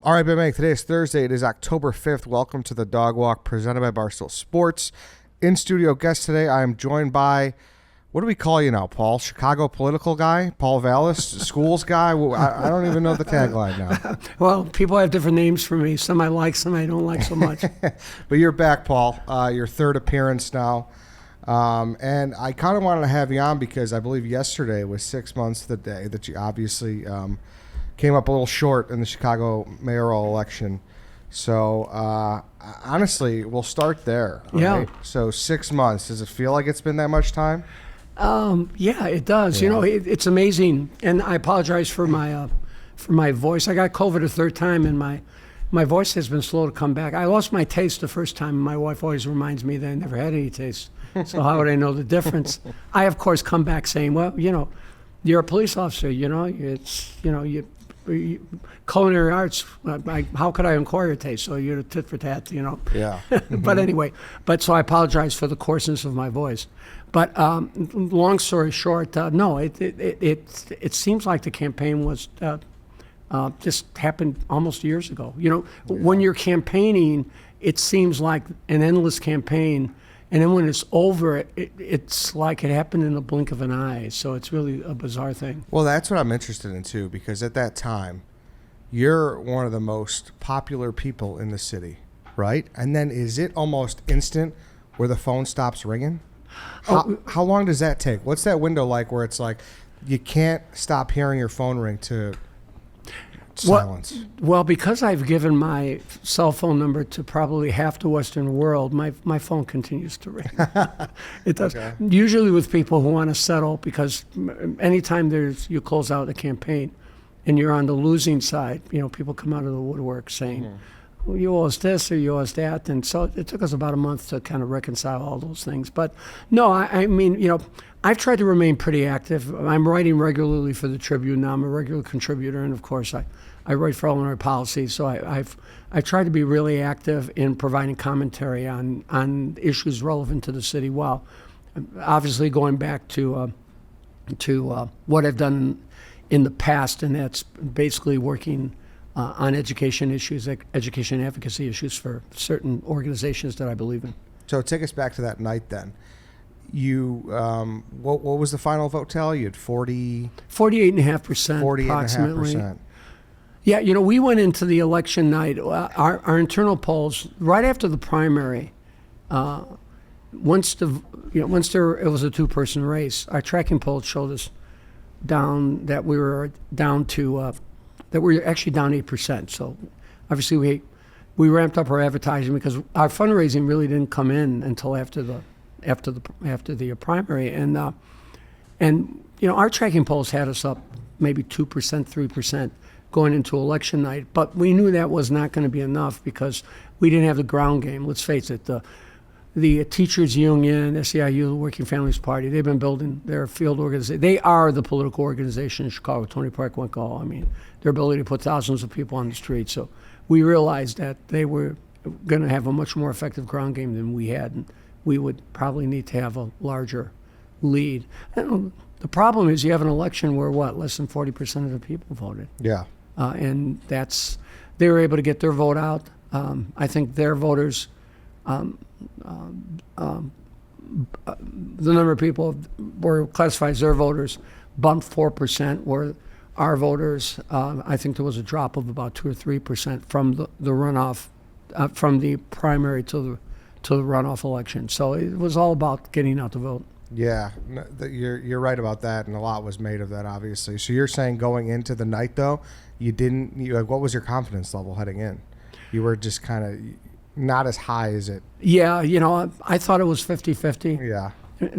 All right, Big Bang. Today is Thursday. It is October 5th. Welcome to the Dog Walk presented by Barstool Sports. In studio guest today, I am joined by, what do we call you now, Paul? Chicago political guy? Paul Vallas? Schools guy? I don't even know the tagline now. Well, people have different names for me. Some I like, some I don't like so much. But you're back, Paul. Your third appearance now. And I kind of wanted to have you on because I believe yesterday was 6 months to the day that you obviously came up a little short in the Chicago mayoral election. So, honestly, we'll start there. Yeah. Right? So 6 months. Does it feel like it's been that much time? Yeah, it does. Yeah. You know, it's amazing. And I apologize for my voice. I got COVID a third time, and my voice has been slow to come back. I lost my taste the first time, and my wife always reminds me that I never had any taste. So how would I know the difference? I, of course, come back saying, well, you know, you're a police officer, you know, culinary arts, how could I inquire your taste? So you're a tit for tat, you know. Yeah. But anyway, so I apologize for the coarseness of my voice. But long story short, no, it seems like the campaign was just happened almost years ago. You know, when you're campaigning, it seems like an endless campaign. And then when it's over, it's like it happened in the blink of an eye. So it's really a bizarre thing. Well, that's what I'm interested in, too, because at that time, you're one of the most popular people in the city, right? And then is it almost instant where the phone stops ringing? How long does that take? What's that window like where it's like you can't stop hearing your phone ring to silence? Well, because I've given my cell phone number to probably half the Western world, my phone continues to ring. It does. Okay. Usually with people who want to settle, because anytime you close out a campaign and you're on the losing side, you know, people come out of the woodwork saying, well, you owe us this or you owe us that. And so it took us about a month to kind of reconcile all those things. But no, I mean, you know, I've tried to remain pretty active. I'm writing regularly for the Tribune now. I'm a regular contributor, and of course I write for Illinois Policy, so I've tried to be really active in providing commentary on issues relevant to the city. Well, obviously going back to what I've done in the past, and that's basically working on education issues, education advocacy issues for certain organizations that I believe in. So take us back to that night then. You, what was the final vote tally? You had 48.5%. 48.5%. Yeah, you know, we went into the election night. Our internal polls right after the primary. Once it was a two-person race, our tracking polls showed us that we were down to that we were actually down 8%. So obviously we ramped up our advertising because our fundraising really didn't come in until after the primary, and you know, our tracking polls had us up maybe 2%, 3% going into election night, but we knew that was not going to be enough because we didn't have the ground game. Let's face it, the teachers union, SEIU, the Working Families Party, they've been building their field organization. They are the political organization in Chicago. Tony Park went all. I mean, their ability to put thousands of people on the street. So we realized that they were going to have a much more effective ground game than we had, and we would probably need to have a larger lead. And the problem is you have an election where, less than 40% of the people voted. Yeah. And they were able to get their vote out. I think their voters, the number of people were classified as their voters bumped 4%, where our voters, I think there was a drop of about 2 or 3% from the runoff, from the primary to the runoff election. So it was all about getting out the vote. Yeah, you're right about that, and a lot was made of that, obviously. So you're saying going into the night, though, what was your confidence level heading in? You were just kind of not as high as it. Yeah, you know, I thought it was 50-50. Yeah.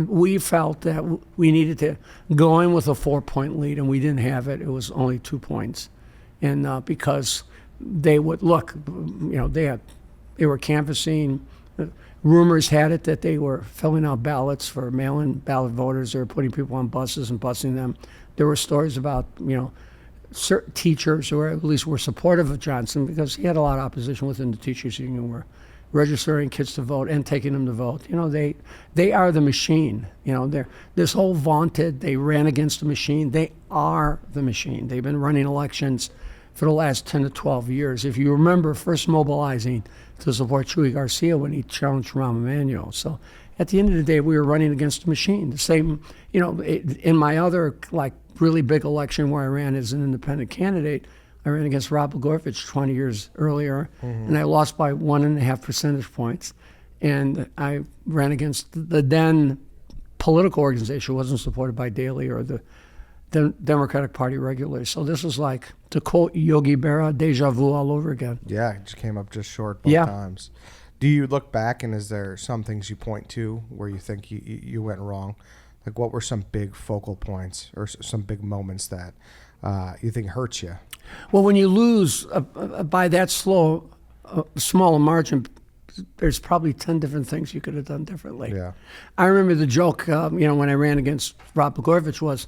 We felt that we needed to go in with a 4-point lead, and we didn't have it. It was only 2 points. And because they would look, you know, they were canvassing. Rumors had it that they were filling out ballots for mail-in ballot voters. They were putting people on buses and busing them. There were stories about, you know, certain teachers who at least were supportive of Johnson because he had a lot of opposition within the teachers union, were registering kids to vote and taking them to vote. You know, they are the machine. You know, they're this whole vaunted, they ran against the machine. They are the machine. They've been running elections for the last 10 to 12 years. If you remember, first mobilizing to support Chuy Garcia when he challenged Rahm Emanuel. So at the end of the day, we were running against a machine. The same, in my other really big election where I ran as an independent candidate, I ran against Rob Blagojevich 20 years earlier, and I lost by 1.5 percentage points. And I ran against the then political organization, wasn't supported by Daley or the Democratic Party regularly. So this was like, to quote Yogi Berra, deja vu all over again. Yeah, it just came up just short both times. Do you look back and is there some things you point to where you think you went wrong? Like what were some big focal points or some big moments that you think hurts you? Well, when you lose by that small a margin, there's probably 10 different things you could have done differently. Yeah. I remember the joke, when I ran against Rob Blagojevich was,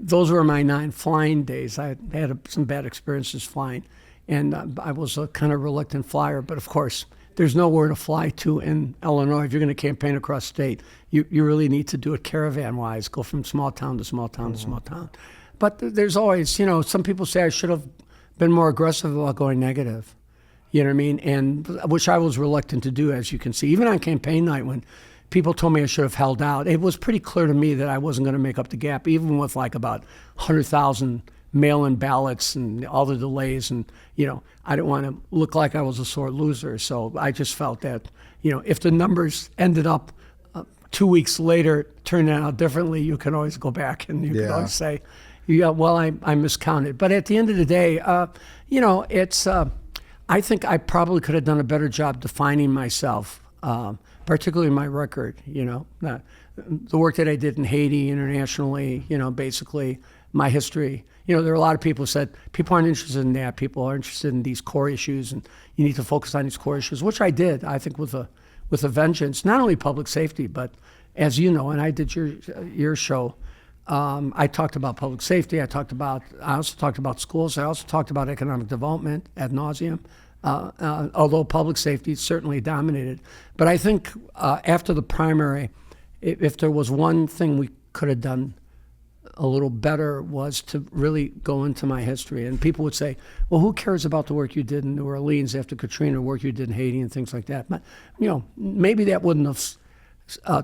those were my 9 flying days. I had some bad experiences flying, and I was a kind of reluctant flyer. But of course, there's nowhere to fly to in Illinois. If you're going to campaign across state, you really need to do it caravan-wise, go from small town to small town to small town. But there's always, some people say I should have been more aggressive about going negative. You know what I mean? And which I was reluctant to do, as you can see. Even on campaign night, when people told me I should have held out, it was pretty clear to me that I wasn't going to make up the gap, even with about 100,000 mail-in ballots and all the delays. And, I didn't want to look like I was a sore loser. So I just felt that, if the numbers ended up 2 weeks later turning out differently, you can always go back and you can always say, I miscounted. But at the end of the day, it's... I think I probably could have done a better job defining myself, particularly my record, the work that I did in Haiti internationally, basically my history. There are a lot of people who said, people aren't interested in that. People are interested in these core issues, and you need to focus on these core issues, which I did, I think, with a vengeance, not only public safety, but as you know, and I did your show, I talked about public safety. I also talked about schools. I also talked about economic development ad nauseum, although public safety certainly dominated. But I think after the primary, if there was one thing we could have done a little better was to really go into my history. And people would say, well, who cares about the work you did in New Orleans after Katrina, work you did in Haiti and things like that? But, maybe that wouldn't have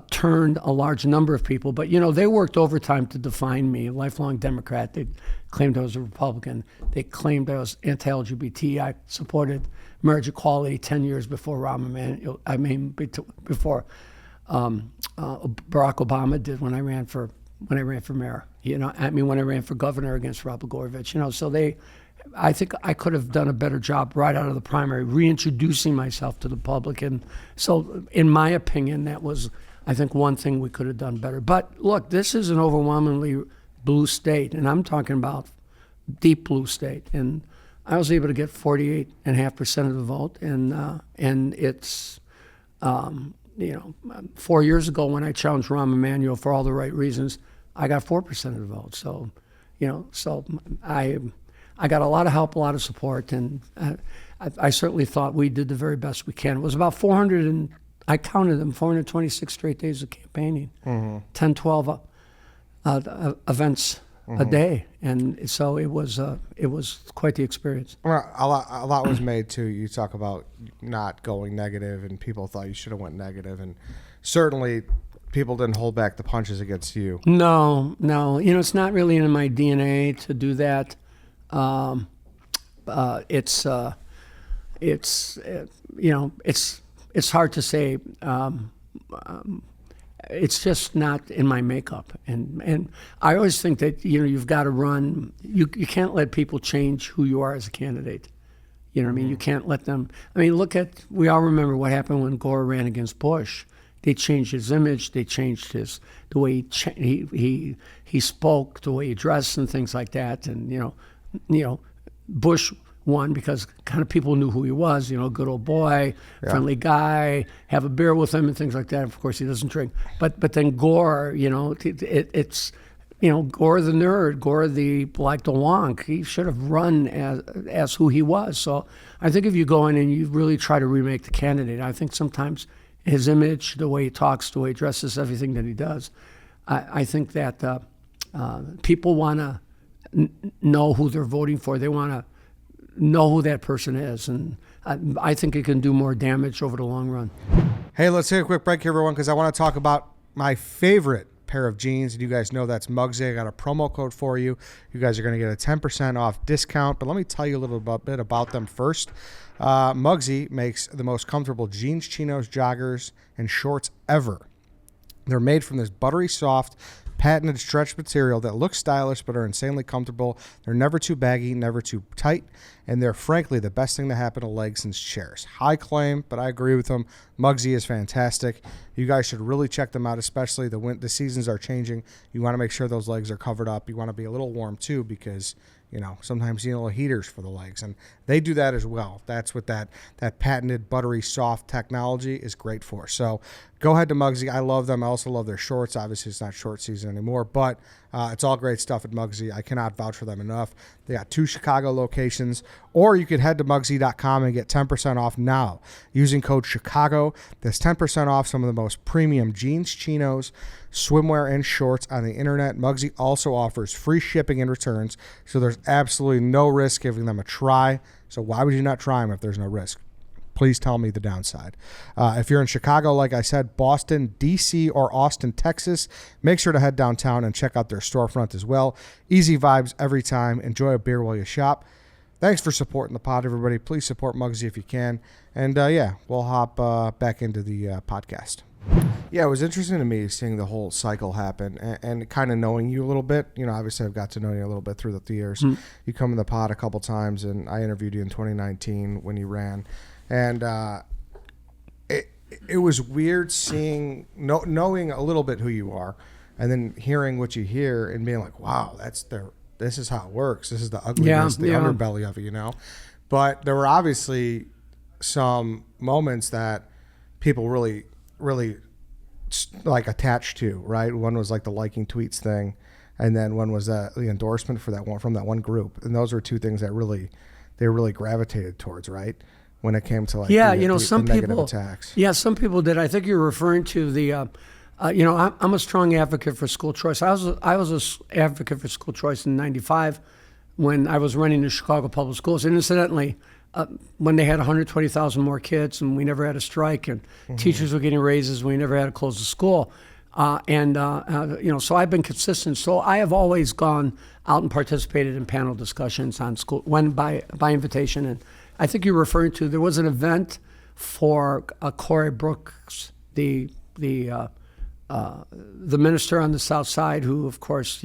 turned a large number of people, but they worked overtime to define me. A lifelong Democrat. They claimed I was a Republican. They claimed I was anti-LGBT. I supported marriage equality 10 years before before Barack Obama did when I ran for mayor. When I ran for governor against Rob Blagojevich. So I think I could have done a better job right out of the primary, reintroducing myself to the public. And so, in my opinion, that was, I think, one thing we could have done better. But look, this is an overwhelmingly blue state, and I'm talking about deep blue state. And I was able to get 48.5% of the vote, and it's, 4 years ago when I challenged Rahm Emanuel for all the right reasons, I got 4% of the vote. So, I got a lot of help, a lot of support, and I certainly thought we did the very best we can. It was about 426 straight days of campaigning, 10, 12 events a day, and so it was quite the experience. Well, a lot was made too. You talk about not going negative, and people thought you should have went negative, and certainly people didn't hold back the punches against you. No, it's not really in my DNA to do that. It's hard to say. It's just not in my makeup, and I always think that you've got to run. You can't let people change who you are as a candidate. You know what I mean? You can't let them. We all remember what happened when Gore ran against Bush. They changed his image. They changed the way he spoke, the way he dressed, and things like that. And Bush won because kind of people knew who he was. Good old boy, friendly guy. Have a beer with him and things like that. Of course, he doesn't drink. But then Gore, it's Gore the nerd, Gore the wonk. He should have run as who he was. So I think if you go in and you really try to remake the candidate, I think sometimes his image, the way he talks, the way he dresses, everything that he does, I think that people want to know who they're voting for. They want to know who that person is, and I think it can do more damage over the long run. Hey, let's take a quick break here, everyone, because I want to talk about my favorite pair of jeans, and you guys know that's MUGSY. I got a promo code for you. You guys are going to get a 10% off discount, but let me tell you a little bit about them first. MUGSY makes the most comfortable jeans, chinos, joggers, and shorts ever. They're made from this buttery soft, patented stretch material that looks stylish but are insanely comfortable. They're never too baggy, never too tight, and they're frankly the best thing to happen to legs since chairs. High claim, but I agree with them. MUGSY is fantastic. You guys should really check them out, especially the seasons are changing. You want to make sure those legs are covered up. You want to be a little warm too, because sometimes you need little heaters for the legs, and they do that as well. That's what that patented buttery soft technology is great for. So go ahead to MUGSY. I love them. I also love their shorts. Obviously, it's not short season anymore, but it's all great stuff at MUGSY. I cannot vouch for them enough. They got 2 Chicago locations, or you could head to MUGSY.com and get 10% off now using code Chicago. That's 10% off some of the most premium jeans, chinos, swimwear, and shorts on the internet. MUGSY also offers free shipping and returns, so there's absolutely no risk giving them a try. So why would you not try them if there's no risk? Please tell me the downside. If you're in Chicago, like I said, Boston, D.C., or Austin, Texas, make sure to head downtown and check out their storefront as well. Easy vibes every time. Enjoy a beer while you shop. Thanks for supporting the pod, everybody. Please support MUGSY if you can. And, we'll hop back into the podcast. Yeah, it was interesting to me seeing the whole cycle happen and kind of knowing you a little bit. Obviously I've got to know you a little bit through the years. Mm. You come in the pod a couple times, and I interviewed you in 2019 when you ran. And it was weird seeing, knowing a little bit who you are, and then hearing what you hear and being like, wow, this is how it works. This is the ugliness, the underbelly of it, But there were obviously some moments that people really like attached to, right? One was like the liking tweets thing, and then one was the endorsement for that one from that one group. And those were two things that they really gravitated towards, right? When it came to some negative attacks. Yeah, some people did. I think you're referring to the, I'm a strong advocate for school choice. I was an advocate for school choice in '95 when I was running the Chicago Public Schools. And incidentally, when they had 120,000 more kids and we never had a strike, and teachers were getting raises, we never had to close the school. So I've been consistent. So I have always gone out and participated in panel discussions on school, when by invitation. And I think you're referring to, there was an event for Corey Brooks, the minister on the South Side, who of course,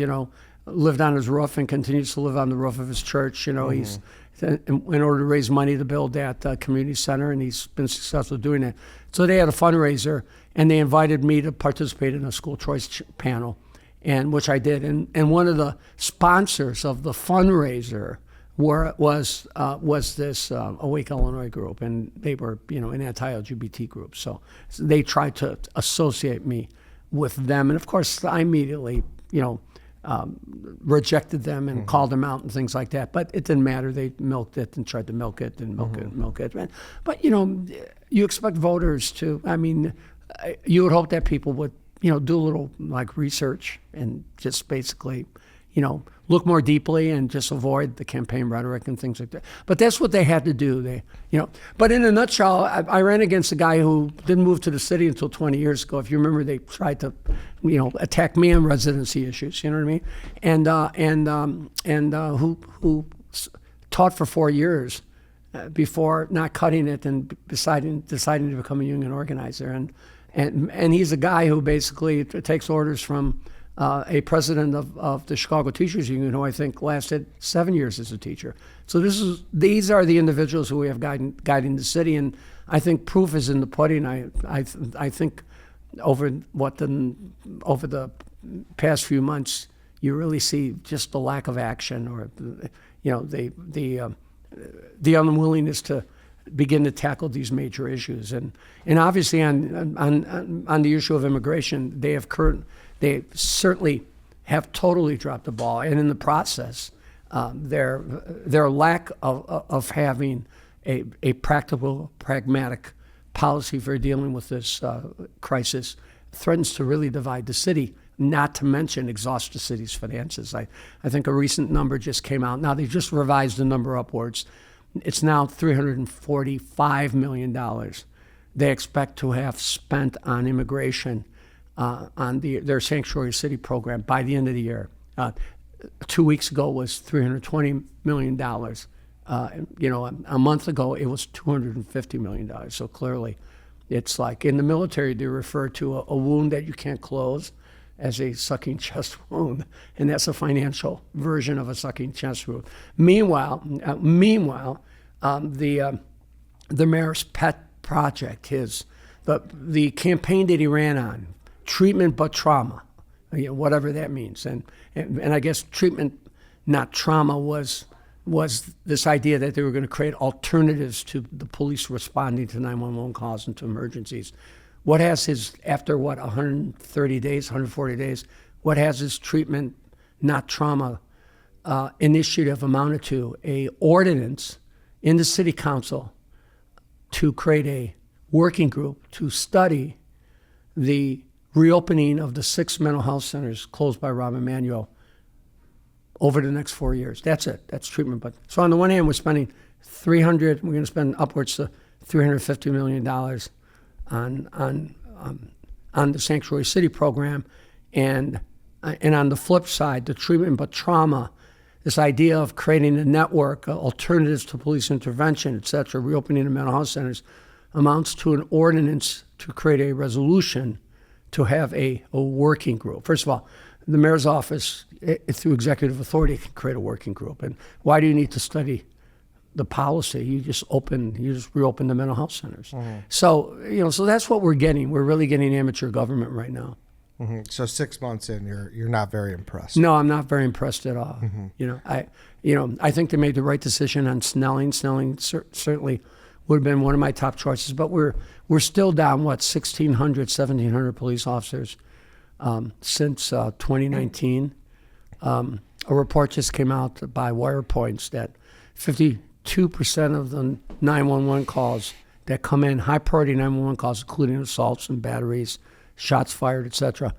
lived on his roof and continues to live on the roof of his church. He's in order to raise money to build that community center, and he's been successful doing it. So they had a fundraiser, and they invited me to participate in a school choice panel, and which I did. And one of the sponsors of the fundraiser was this Awake Illinois group, and they were an anti-LGBT group. So they tried to associate me with them, and of course I immediately rejected them and called them out and things like that. But it didn't matter. They milked it and tried to milk it and milk it. But you expect voters to. I mean, you would hope that people would do a little research and just basically look more deeply and just avoid the campaign rhetoric and things like that. But that's what they had to do. But in a nutshell, I ran against a guy who didn't move to the city until 20 years ago. If you remember, they tried to, attack me on residency issues. You know what I mean? Who taught for 4 years before not cutting it and deciding to become a union organizer. And he's a guy who basically takes orders from a president of the Chicago Teachers Union, who I think lasted 7 years as a teacher. So these are the individuals who we have guiding the city, and I think proof is in the pudding. I think over the past few months, you really see just the lack of action, or the unwillingness to begin to tackle these major issues, and obviously on the issue of immigration, they certainly have totally dropped the ball, and in the process, their lack of having a practical, pragmatic policy for dealing with this crisis threatens to really divide the city, not to mention exhaust the city's finances. I think a recent number just came out. Now, they just revised the number upwards, It's now $345 million they expect to have spent on immigration on their Sanctuary City program by the end of the year. 2 weeks ago was $320 million. A month ago it was $250 million. So clearly, it's like in the military they refer to a wound that you can't close as a sucking chest wound, and that's a financial version of a sucking chest wound. Meanwhile, the mayor's pet project, the campaign that he ran on, treatment but trauma, whatever that means, and I guess treatment, not trauma, was this idea that they were going to create alternatives to the police responding to 911 calls and to emergencies. What has his, after 130 days, 140 days, what has his treatment, not trauma, initiative amounted to? A ordinance in the city council to create a working group to study the reopening of the 6 mental health centers closed by Rahm Emanuel over the next 4 years. That's it. That's treatment. But so on the one hand, we're spending we're going to spend upwards to $350 million on the Sanctuary City program, and on the flip side, the treatment but trauma, this idea of creating a network, alternatives to police intervention, et cetera, reopening the mental health centers, amounts to an ordinance to create a resolution to have a working group. First of all, the mayor's office, through executive authority, can create a working group. And why do you need to study the policy? You just reopen the mental health centers. Mm-hmm. So that's what we're getting. We're really getting amateur government right now. Mm-hmm. So 6 months in, you're not very impressed. No, I'm not very impressed at all. Mm-hmm. I think they made the right decision on Snelling. Snelling certainly would have been one of my top choices, but we're still down 1,700 police officers since 2019. A report just came out by Wire Points that 52% of the 911 calls that come in, high priority 911 calls, including assaults and batteries, shots fired, etc.,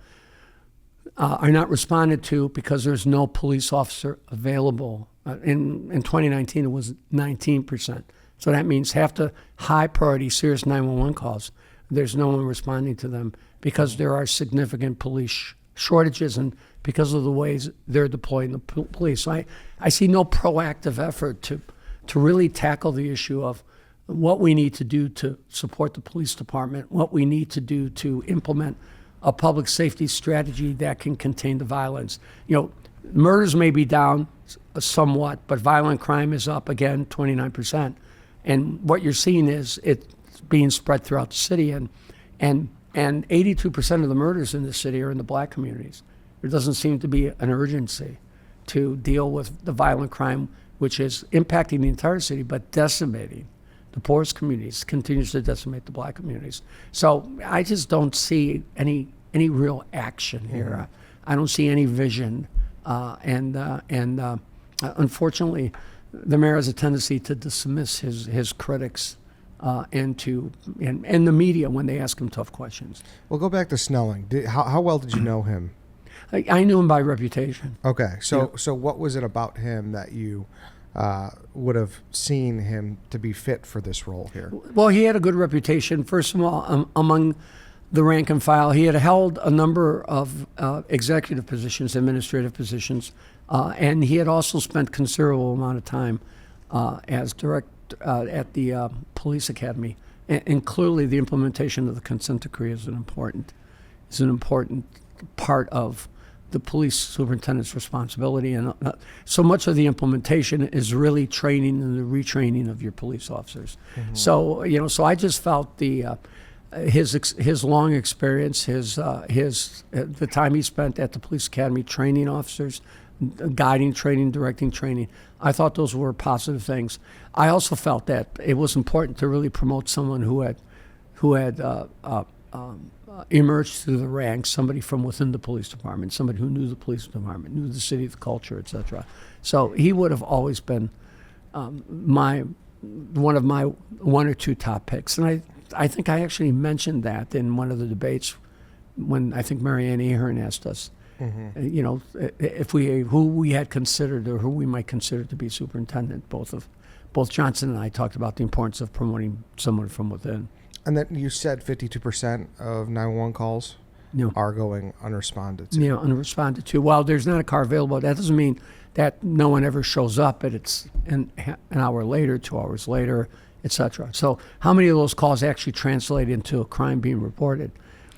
are not responded to because there's no police officer available. In 2019, it was 19%. So that means half the high priority serious 911 calls, there's no one responding to them because there are significant police shortages and because of the ways they're deploying the police. So I see no proactive effort to really tackle the issue of what we need to do to support the police department, what we need to do to implement a public safety strategy that can contain the violence. Murders may be down somewhat, but violent crime is up again 29%. And what you're seeing is it's being spread throughout the city, and 82% of the murders in the city are in the black communities. There doesn't seem to be an urgency to deal with the violent crime, which is impacting the entire city, but decimating the poorest communities, continues to decimate the black communities. So I just don't see any real action here. Mm-hmm. I don't see any vision, and unfortunately, the mayor has a tendency to dismiss his critics and the media when they ask him tough questions. Well, go back to Snelling. How well did you know him? I knew him by reputation. Okay, so what was it about him that you would have seen him to be fit for this role here? Well, he had a good reputation. First of all, among the rank and file, he had held a number of executive positions, administrative positions, and he had also spent considerable amount of time as director at the police academy. And clearly, the implementation of the consent decree is an important part of the police superintendent's responsibility, and so much of the implementation is really training and the retraining of your police officers. Mm-hmm. So I just felt his long experience, the time he spent at the police academy training officers, guiding training, directing training, I thought those were positive things. I also felt that it was important to really promote someone who had emerged through the ranks, somebody from within the police department, somebody who knew the police department, knew the city, the culture, etc. So he would have always been one of my one or two top picks. And I think I actually mentioned that in one of the debates when I think Mary Ann Ahern asked us, mm-hmm. Who we had considered or who we might consider to be superintendent, both both Johnson and I talked about the importance of promoting someone from within. And then you said 52% of 911 calls are going unresponded to. Yeah, unresponded to. While there's not a car available, that doesn't mean that no one ever shows up, but it's an hour later, 2 hours later, etc. So how many of those calls actually translate into a crime being reported?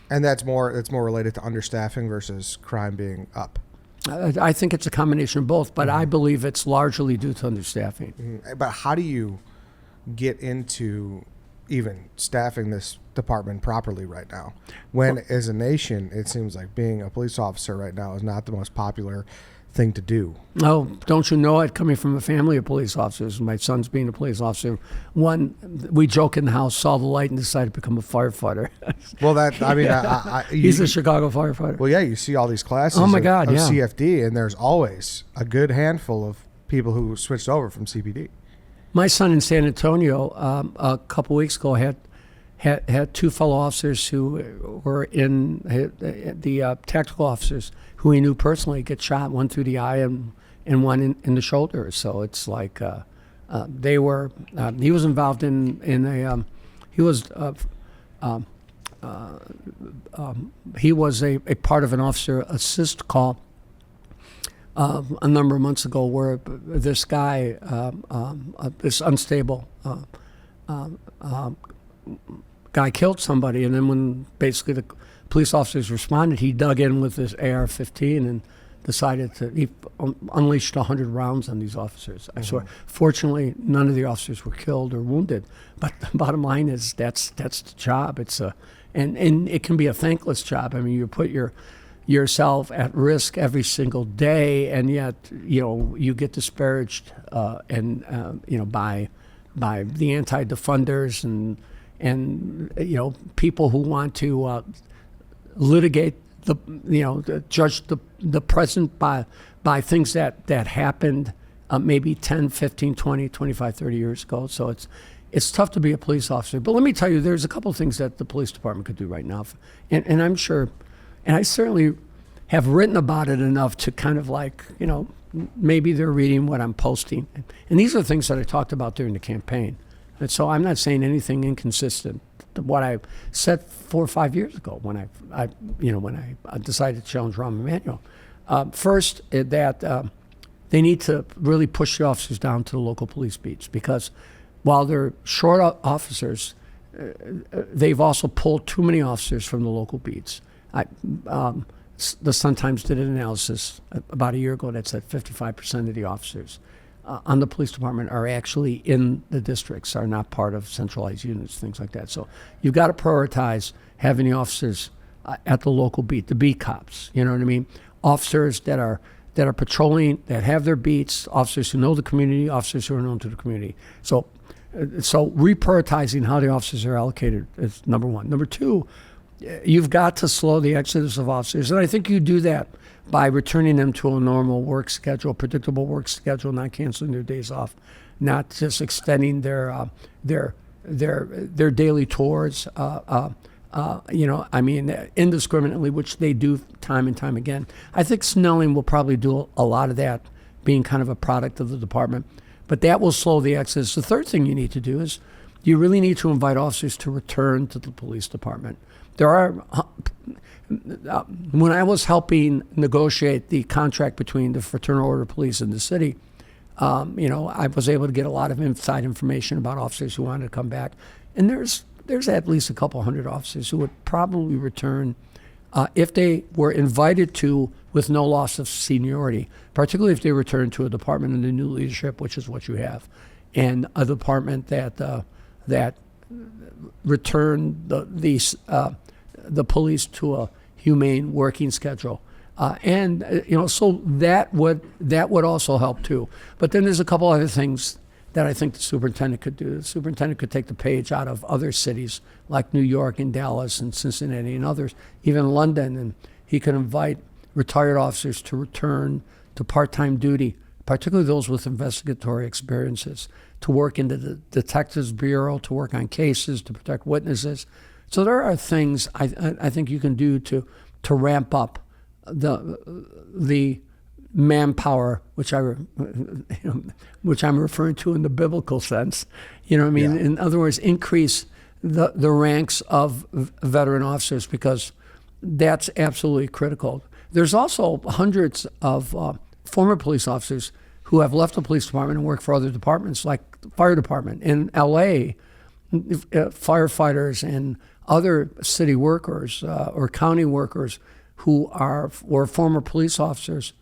And it's more related to understaffing versus crime being up. I think it's a combination of both, but I believe it's largely due to understaffing. But how do you get into even staffing this department properly right now, when as a nation it seems like being a police officer right now is not the most popular thing to do? Oh, don't you know it? Coming from a family of police officers, my son's being a police officer. One, we joke in the house, saw the light and decided to become a firefighter. Well, He's a Chicago firefighter. Well, yeah, you see all these classes Oh my God, of yeah. CFD, and there's always a good handful of people who switched over from CPD. My son in San Antonio a couple weeks ago had two fellow officers who were in the tactical officers who he knew personally get shot, one through the eye and one in the shoulder. So it's like they were. He was involved in he was a part of an officer assist call a number of months ago, where this guy, this unstable guy killed somebody, and then when basically the police officers responded, he dug in with his AR-15 and decided he unleashed 100 rounds on these officers. I swear. Fortunately, none of the officers were killed or wounded, but the bottom line is that's the job. It's and it can be a thankless job. I mean, you put yourself at risk every single day, and yet you get disparaged by the anti-defunders and people who want to litigate judge the present by things that happened maybe 10, 15, 20, 25, 30 years ago. So it's tough to be a police officer. But let me tell you, there's a couple of things that the police department could do right now, and I'm sure. And I certainly have written about it enough to kind of maybe they're reading what I'm posting. And these are things that I talked about during the campaign. And so I'm not saying anything inconsistent to what I said 4 or 5 years ago when I decided to challenge Rahm Emanuel. First, that they need to really push the officers down to the local police beats, because while they're short officers, they've also pulled too many officers from the local beats. The Sun-Times did an analysis about a year ago that said 55% of the officers on the police department are actually in the districts, are not part of centralized units, things like that. So you've got to prioritize having the officers at the local beat, the beat cops. You know what I mean? Officers that are patrolling, that have their beats, officers who know the community, officers who are known to the community. So reprioritizing how the officers are allocated is number one. Number two, you've got to slow the exodus of officers, and I think you do that by returning them to a normal work schedule, predictable work schedule, not canceling their days off, not just extending their daily tours, indiscriminately, which they do time and time again. I think Snelling will probably do a lot of that, being kind of a product of the department, but that will slow the exodus. The third thing you need to do is you really need to invite officers to return to the police department. There are, when I was helping negotiate the contract between the Fraternal Order of Police and the city, I was able to get a lot of inside information about officers who wanted to come back. And there's at least a couple hundred officers who would probably return if they were invited to with no loss of seniority, particularly if they return to a department under new leadership, which is what you have, and a department that return the police to a humane working schedule, so that would also help too. But then there's a couple other things that I think the superintendent could do. The superintendent could take the page out of other cities like New York and Dallas and Cincinnati and others, even London, and he could invite retired officers to return to part-time duty, particularly those with investigatory experiences, to work in the Detectives Bureau, to work on cases, to protect witnesses. So there are things I think you can do to ramp up the manpower, which which I'm referring to in the biblical sense. You know what I mean? Yeah. In other words, increase the ranks of veteran officers, because that's absolutely critical. There's also hundreds of former police officers who have left the police department and work for other departments, like the fire department. In L.A., firefighters and other city workers or county workers who were former police officers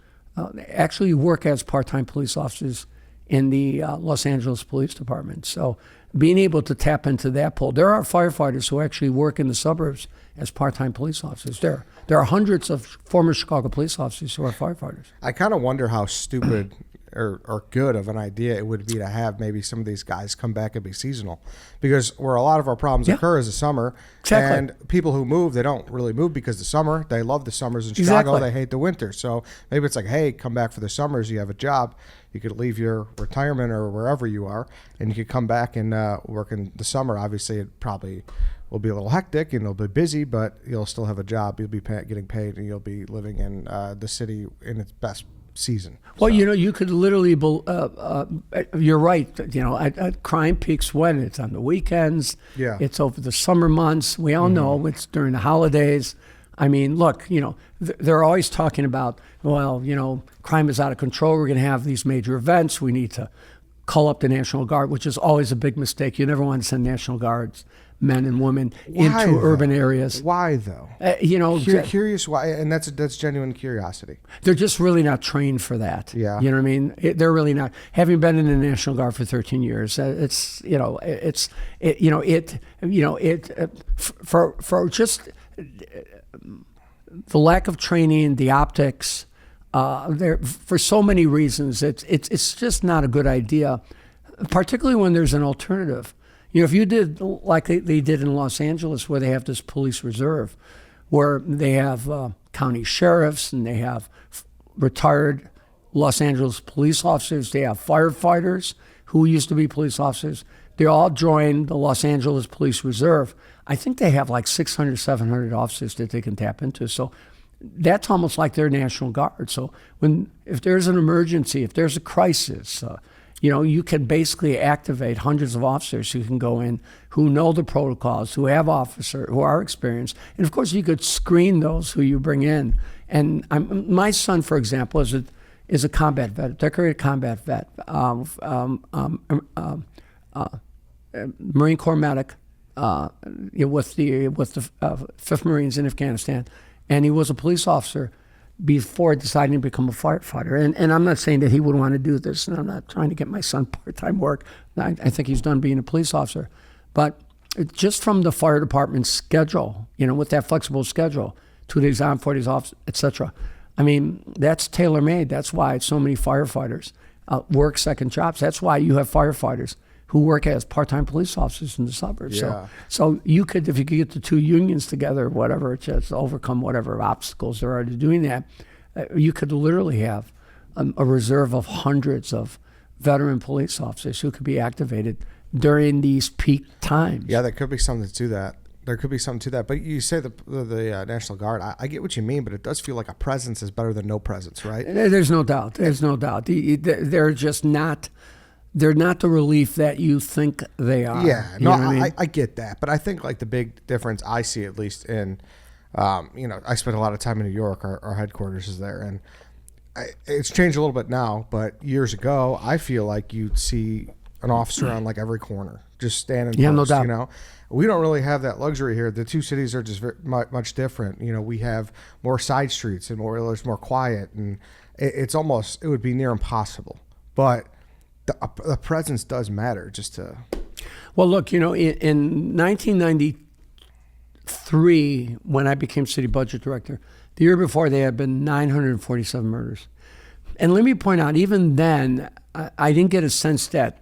actually work as part-time police officers in the Los Angeles Police Department. So being able to tap into that pool. There are firefighters who actually work in the suburbs as part-time police officers. There are hundreds of former Chicago police officers who are firefighters. I kind of wonder how stupid or good of an idea it would be to have maybe some of these guys come back and be seasonal, because where a lot of our problems occur is the summer. Exactly. And people who move, they don't really move because the summer. They love the summers in Chicago. They hate the winter. So maybe it's like, hey, come back for the summers. You have a job. You could leave your retirement or wherever you are, and you could come back and work in the summer. Obviously, it probably will be a little hectic and it'll be busy, but you'll still have a job. You'll be getting paid, and you'll be living in the city in its best season. Well, So, you could literally, you're right. Crime peaks when? It's on the weekends. Yeah. It's over the summer months. We all know it's during the holidays. I mean, look, they're always talking about, well, crime is out of control. We're going to have these major events. We need to call up the National Guard, which is always a big mistake. You never want to send National Guards, men and women, Why, into though? urban areas. Why though? Curious why, and that's genuine curiosity. They're just really not trained for that. Yeah. You know what I mean? They're really not. Having been in the National Guard for 13 years, for just the lack of training, the optics, there for so many reasons, it's just not a good idea, particularly when there's an alternative. If you did like they did in Los Angeles, where they have this police reserve, where they have county sheriffs and they have retired Los Angeles police officers, they have firefighters who used to be police officers. They all joined the Los Angeles Police Reserve. I think they have like 600, 700 officers that they can tap into. So that's almost like their National Guard. So if there's an emergency, if there's a crisis, you can basically activate hundreds of officers who can go in, who know the protocols, who are experienced. And of course, you could screen those who you bring in. And my son, for example, is a combat vet, decorated combat vet, Marine Corps medic with the 5th Marines in Afghanistan. And he was a police officer before deciding to become a firefighter. And I'm not saying that he would want to do this, and I'm not trying to get my son part-time work. I think he's done being a police officer. But just from the fire department's schedule, with that flexible schedule, 2 days on, 4 days off, et cetera, I mean, that's tailor-made. That's why so many firefighters work second jobs. That's why you have firefighters who work as part-time police officers in the suburbs. Yeah. So you could, if you could get the two unions together, whatever, just overcome whatever obstacles there are to doing that, you could literally have a reserve of hundreds of veteran police officers who could be activated during these peak times. Yeah, there could be something to that. But you say the National Guard. I get what you mean, but it does feel like a presence is better than no presence, right? There's no doubt. They're just not. They're not the relief that you think they are. Yeah, no, I get that, but I think like the big difference I see, at least in, I spent a lot of time in New York. Our headquarters is there, and it's changed a little bit now. But years ago, I feel like you'd see an officer on like every corner, just standing. Yeah, post, no doubt. We don't really have that luxury here. The two cities are just very, much different. We have more side streets and there's more quiet, and it would be near impossible. But the presence does matter just to. Well, look, in 1993, when I became city budget director, the year before there had been 947 murders. And let me point out, even then, I didn't get a sense that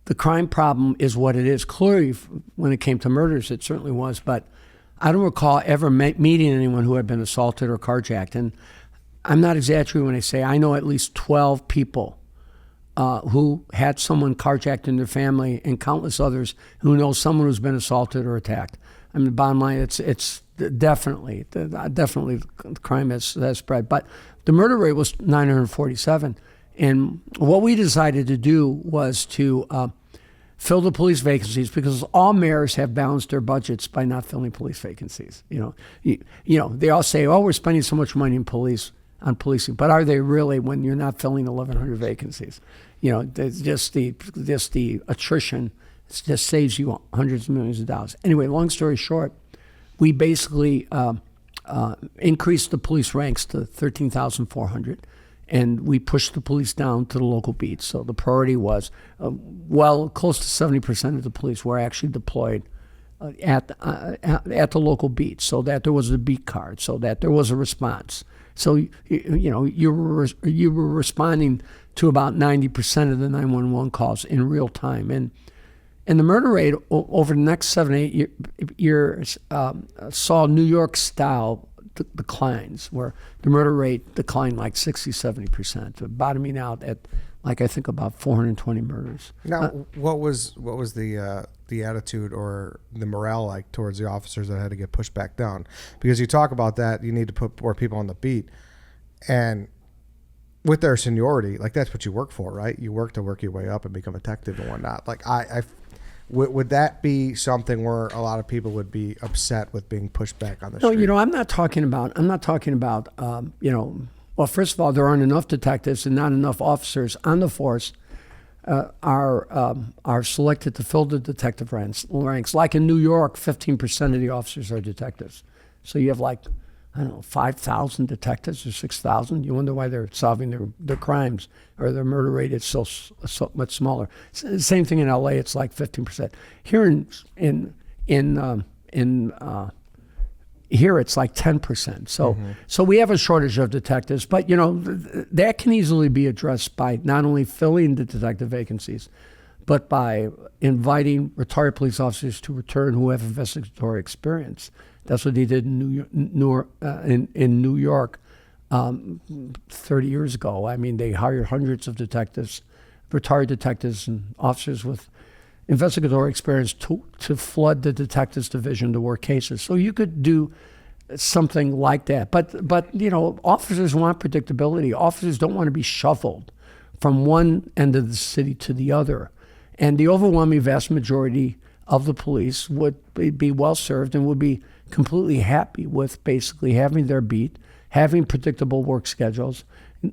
the crime problem is what it is. Clearly, when it came to murders, it certainly was. But I don't recall ever meeting anyone who had been assaulted or carjacked. And I'm not exaggerating when I say I know at least 12 people who had someone carjacked in their family, and countless others who know someone who's been assaulted or attacked. I mean, the bottom line, it's definitely the crime has spread. But the murder rate was 947. And what we decided to do was to fill the police vacancies, because all mayors have balanced their budgets by not filling police vacancies. They all say, "Oh, we're spending so much money on policing," but are they really, when you're not filling 1,100 vacancies? Just the attrition just saves you hundreds of millions of dollars. Anyway, long story short, we basically increased the police ranks to 13,400. And we pushed the police down to the local beats. So the priority was, close to 70% of the police were actually deployed at the local beats, so that there was a beat card, so that there was a response. So you were responding to about 90% of the 911 calls in real time, and the murder rate over the next 7-8 years saw New York style declines, where the murder rate declined like 60-70%, bottoming out at I think about 420 murders. Now, what was the attitude or the morale like towards the officers that had to get pushed back down? Because you talk about that, you need to put more people on the beat, and with their seniority, like that's what you work for, right? You work to work your way up and become a detective and whatnot. Like would that be something where a lot of people would be upset with being pushed back on the street? No, I'm not talking about, well, first of all, there aren't enough detectives and not enough officers on the force are selected to fill the detective ranks. Like in New York, 15% of the officers are detectives. So you have 5,000 detectives or 6,000. You wonder why they're solving their crimes, or their murder rate is so much smaller. Same thing in LA, it's like 15%. Here here it's like 10%. So we have a shortage of detectives, but that can easily be addressed by not only filling the detective vacancies, but by inviting retired police officers to return who have investigatory experience. That's what they did in New York 30 years ago. I mean, they hired hundreds of detectives, retired detectives and officers with investigatory experience to flood the detectives division to work cases. So you could do something like that. But officers want predictability. Officers don't want to be shuffled from one end of the city to the other. And the overwhelming vast majority of the police would be well served and would be completely happy with basically having their beat, having predictable work schedules,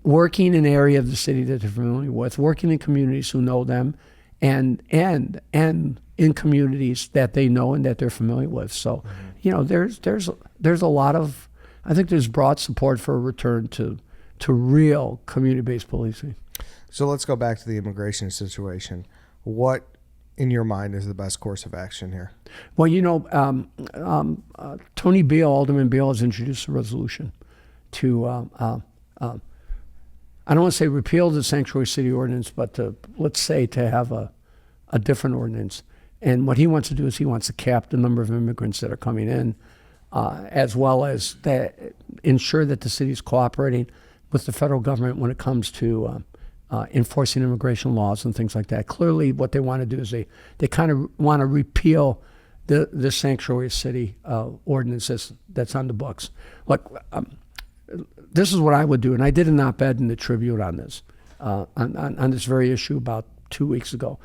working in an area of the city that they're familiar with, working in communities who know them, and in communities that they know and that they're familiar with. So, there's a lot of, I think there's broad support for a return to real community-based policing. So let's go back to the immigration situation. What, in your mind, is the best course of action here? Well, Tony Beale, Alderman Beale, has introduced a resolution to, I don't want to say repeal the sanctuary city ordinance, but to have a different ordinance. And what he wants to do is he wants to cap the number of immigrants that are coming in, as well as ensure that the city is cooperating with the federal government when it comes to enforcing immigration laws and things like that. Clearly, what they want to do is they kind of want to repeal the sanctuary city ordinances that's on the books. Look, this is what I would do, and I did an op-ed in the Tribune on this, on this very issue about 2 weeks ago.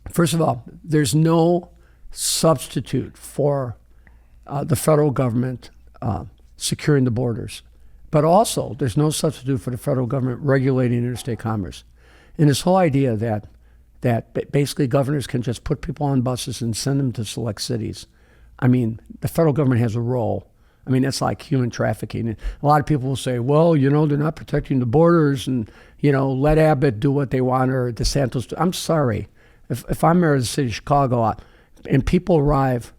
First of all, there's no substitute for the federal government securing the borders. But also, there's no substitute for the federal government regulating interstate commerce. And this whole idea that basically governors can just put people on buses and send them to select cities. I mean, the federal government has a role. I mean, that's like human trafficking. And a lot of people will say, well, they're not protecting the borders, and, let Abbott do what they want, or DeSantis do. I'm sorry. If I'm mayor of the city of Chicago and people arrive,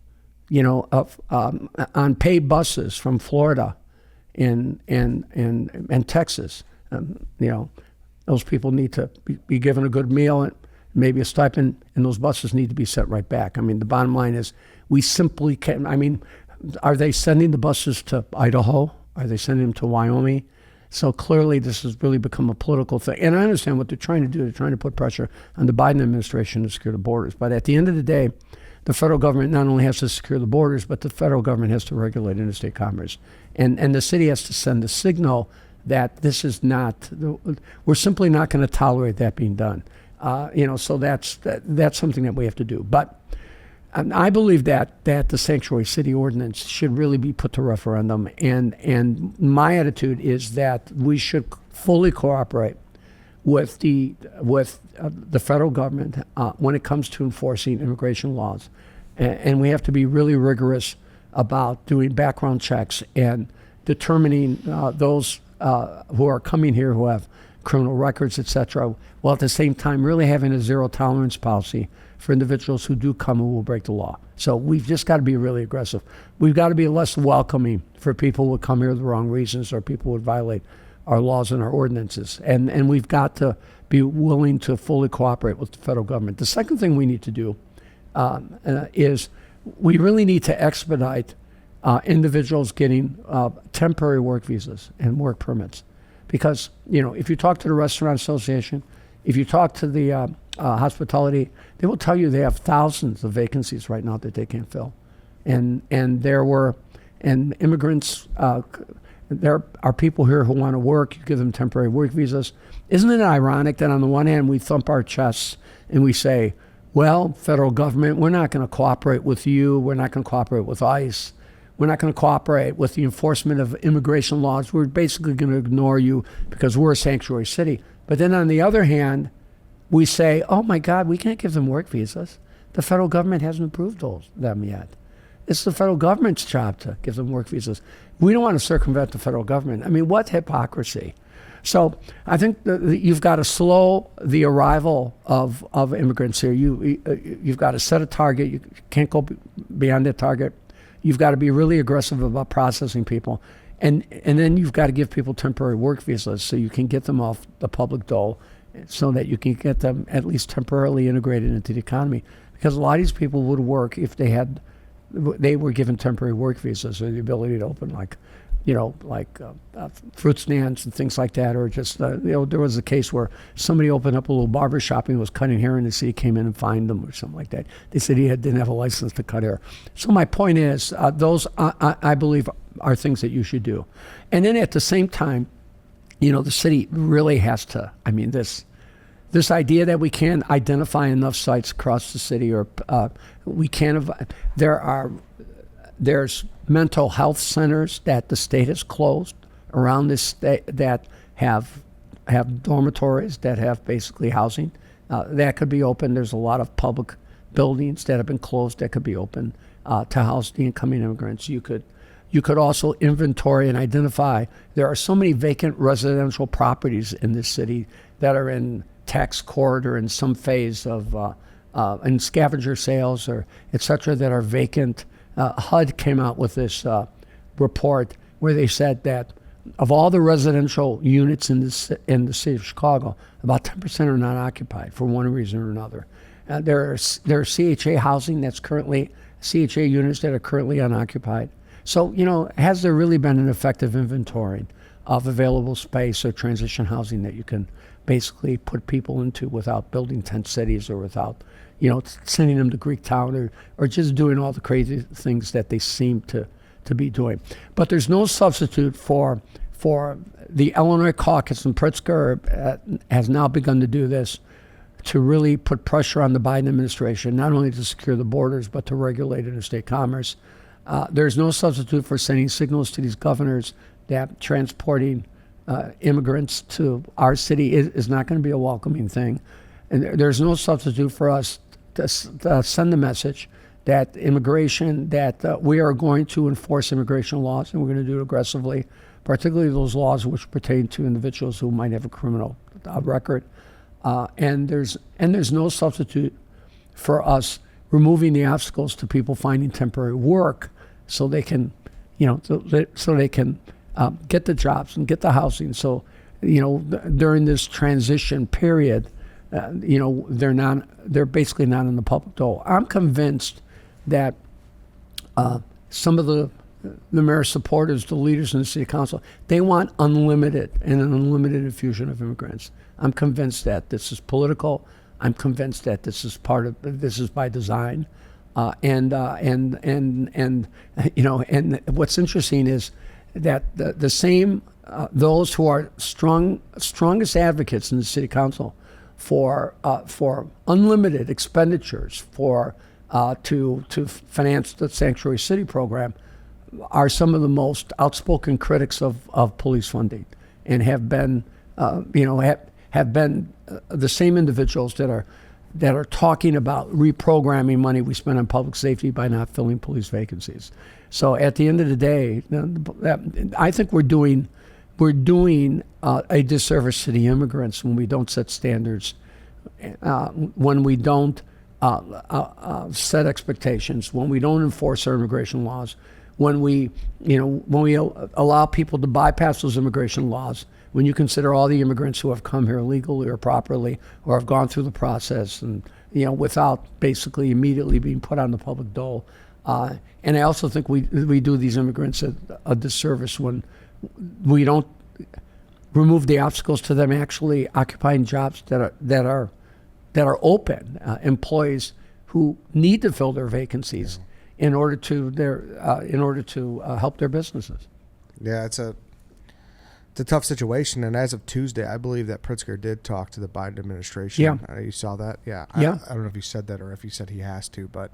on paid buses from Florida and Texas, those people need to be given a good meal and maybe a stipend, and those buses need to be sent right back. I mean, the bottom line is we simply can't. I mean, are they sending the buses to Idaho? Are they sending them to Wyoming? So clearly this has really become a political thing. And I understand what they're trying to do. They're trying to put pressure on the Biden administration to secure the borders. But at the end of the day, the federal government not only has to secure the borders, but the federal government has to regulate interstate commerce. And the city has to send a signal that this is not, we're simply not going to tolerate that being done. So that's something that we have to do. But I believe that the sanctuary city ordinance should really be put to referendum. And my attitude is that we should fully cooperate with the federal government when it comes to enforcing immigration laws. And we have to be really rigorous about doing background checks and determining those who are coming here who have criminal records, et cetera, while at the same time really having a zero tolerance policy for individuals who do come and will break the law. So we've just got to be really aggressive. We've got to be less welcoming for people who would come here for the wrong reasons or people who would violate our laws and our ordinances. And we've got to be willing to fully cooperate with the federal government. The second thing we need to do is we really need to expedite individuals getting temporary work visas and work permits. Because, if you talk to the Restaurant Association, if you talk to the hospitality, they will tell you they have thousands of vacancies right now that they can't fill. And immigrants, there are people here who want to work. You give them temporary work visas. Isn't it ironic that on the one hand we thump our chests and we say, well, federal government, we're not going to cooperate with you. We're not going to cooperate with ICE. We're not going to cooperate with the enforcement of immigration laws. We're basically going to ignore you because we're a sanctuary city. But then on the other hand, we say, oh my God, we can't give them work visas. The federal government hasn't approved them yet. It's the federal government's job to give them work visas. We don't want to circumvent the federal government. I mean, what hypocrisy. So I think you've got to slow the arrival of immigrants here. You've got to set a target. You can't go beyond that target. You've got to be really aggressive about processing people. And then you've got to give people temporary work visas so you can get them off the public dole so that you can get them at least temporarily integrated into the economy. Because a lot of these people would work if they were given temporary work visas or the ability to open fruit stands and things like that, or just, there was a case where somebody opened up a little barber shop and was cutting hair and the city came in and fined them or something like that. They said he didn't have a license to cut hair. So my point is, those, I believe, are things that you should do. And then at the same time, the city really has to, this idea that we can't identify enough sites across the city, or we can't, there's mental health centers that the state has closed around this state that have dormitories that have basically housing that could be open. There's a lot of public buildings that have been closed that could be open to house the incoming immigrants. You could also inventory and identify. There are so many vacant residential properties in this city that are in tax court or in some phase of in scavenger sales or et cetera that are vacant. HUD came out with this report where they said that of all the residential units in the city of Chicago, about 10% are not occupied for one reason or another. There are CHA housing CHA units that are currently unoccupied. So, has there really been an effective inventory of available space or transition housing that you can basically put people into without building tent cities or without sending them to Greek town or just doing all the crazy things that they seem to be doing. But there's no substitute for the Illinois caucus, and Pritzker has now begun to do this, to really put pressure on the Biden administration, not only to secure the borders, but to regulate interstate commerce. There's no substitute for sending signals to these governors that transporting immigrants to our city is not going to be a welcoming thing. And there's no substitute for us to send the message that immigration, that we are going to enforce immigration laws, and we're going to do it aggressively, particularly those laws which pertain to individuals who might have a criminal record. And there's no substitute for us removing the obstacles to people finding temporary work so they can, so they can get the jobs and get the housing. So, during this transition period, they're basically not in the public dole. I'm convinced that some of the mayor's supporters, the leaders in the city council, they want an unlimited infusion of immigrants. I'm convinced that this is political. I'm convinced that this is by design. And what's interesting is that the same those who are strongest advocates in the city council for unlimited expenditures to finance the Sanctuary City program are some of the most outspoken critics of police funding, and have been the same individuals that are talking about reprogramming money we spend on public safety by not filling police vacancies. So at the end of the day, I think we're doing a disservice to the immigrants when we don't set standards, when we don't set expectations, when we don't enforce our immigration laws, when we allow people to bypass those immigration laws, when you consider all the immigrants who have come here legally or properly or have gone through the process and without basically immediately being put on the public dole. And I also think we do these immigrants a disservice when we don't remove the obstacles to them actually occupying jobs that are open, employees who need to fill their vacancies in order to help their businesses. Yeah, it's a tough situation. And as of Tuesday, I believe that Pritzker did talk to the Biden administration. Yeah. You saw that? Yeah. Yeah. I don't know if he said that or if he said he has to, but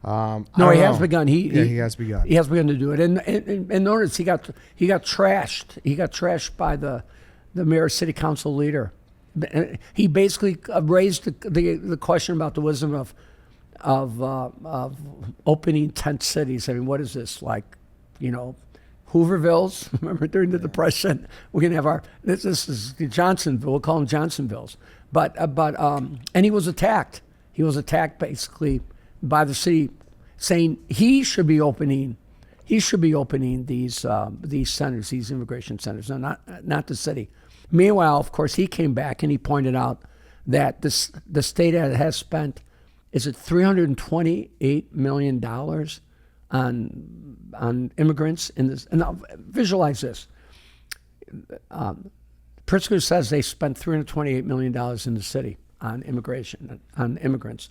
no, he has begun. He has begun. He has begun to do it. And notice he got trashed. He got trashed by the mayor, city council leader. He basically raised the question about the wisdom of opening tent cities. I mean, what is this, like, Hoovervilles? Remember during the Depression, we're gonna have this is Johnsonville. We'll call them Johnsonvilles. But and he was attacked. He was attacked basically by the city, saying he should be opening these centers, these immigration centers, no, not the city. Meanwhile, of course, he came back and he pointed out that the state has spent, is it $328 million on immigrants in this? And now visualize this. Pritzker says they spent $328 million in the city on immigration, on immigrants.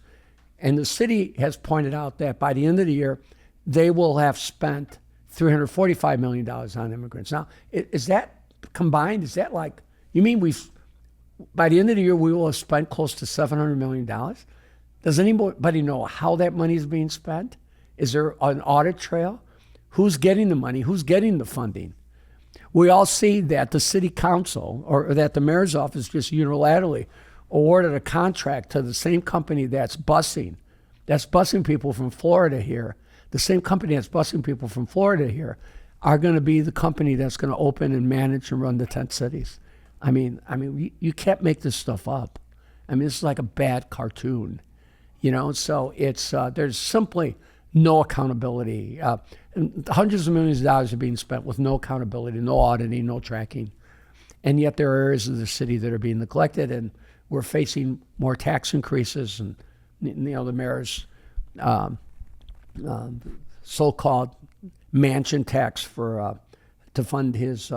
And the city has pointed out that by the end of the year, they will have spent $345 million on immigrants. Now, is that combined? Is that like, you mean by the end of the year, we will have spent close to $700 million? Does anybody know how that money is being spent? Is there an audit trail? Who's getting the money? Who's getting the funding? We all see that the city council or that the mayor's office just unilaterally awarded a contract to the same company that's busing people from Florida here. The same company that's busing people from Florida here are going to be the company that's going to open and manage and run the tent cities. I mean, you can't make this stuff up. I mean, it's like a bad cartoon, So it's there's simply no accountability. And hundreds of millions of dollars are being spent with no accountability, no auditing, no tracking, and yet there are areas of the city that are being neglected, and we're facing more tax increases, and the mayor's so-called mansion tax to fund his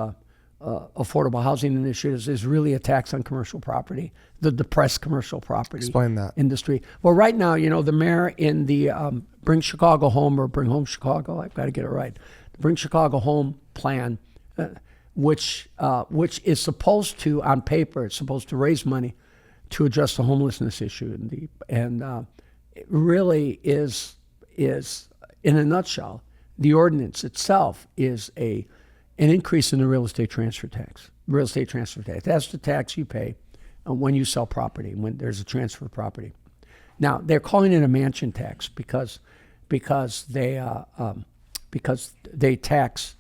affordable housing initiatives is really a tax on commercial property, the depressed commercial property. Explain that. Industry. Well, right now, the mayor in the Bring Chicago Home, or Bring Home Chicago, I've got to get it right, the Bring Chicago Home plan, which is supposed to, on paper, it's supposed to raise money to address the homelessness issue, and it really is in a nutshell, the ordinance itself is an increase in the real estate transfer tax. That's the tax you pay when you sell property, when there's a transfer of property. Now they're calling it a mansion tax because they tax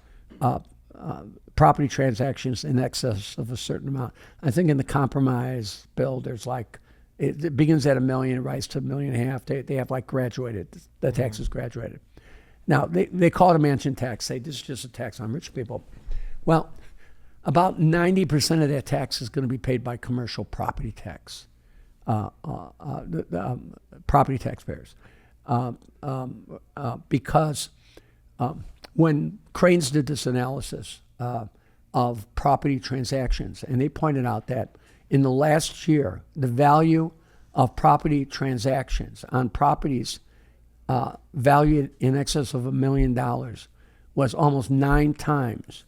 property transactions in excess of a certain amount. I think in the compromise bill, there's like, it begins at $1 million, rises to $1.5 million. They have like graduated, the tax is graduated. Now, they call it a mansion tax, say this is just a tax on rich people. Well, about 90% of that tax is going to be paid by commercial property tax, property taxpayers. Because when Cranes did this analysis of property transactions, and they pointed out that in the last year, the value of property transactions on properties valued in excess of $1 million, was almost 9 times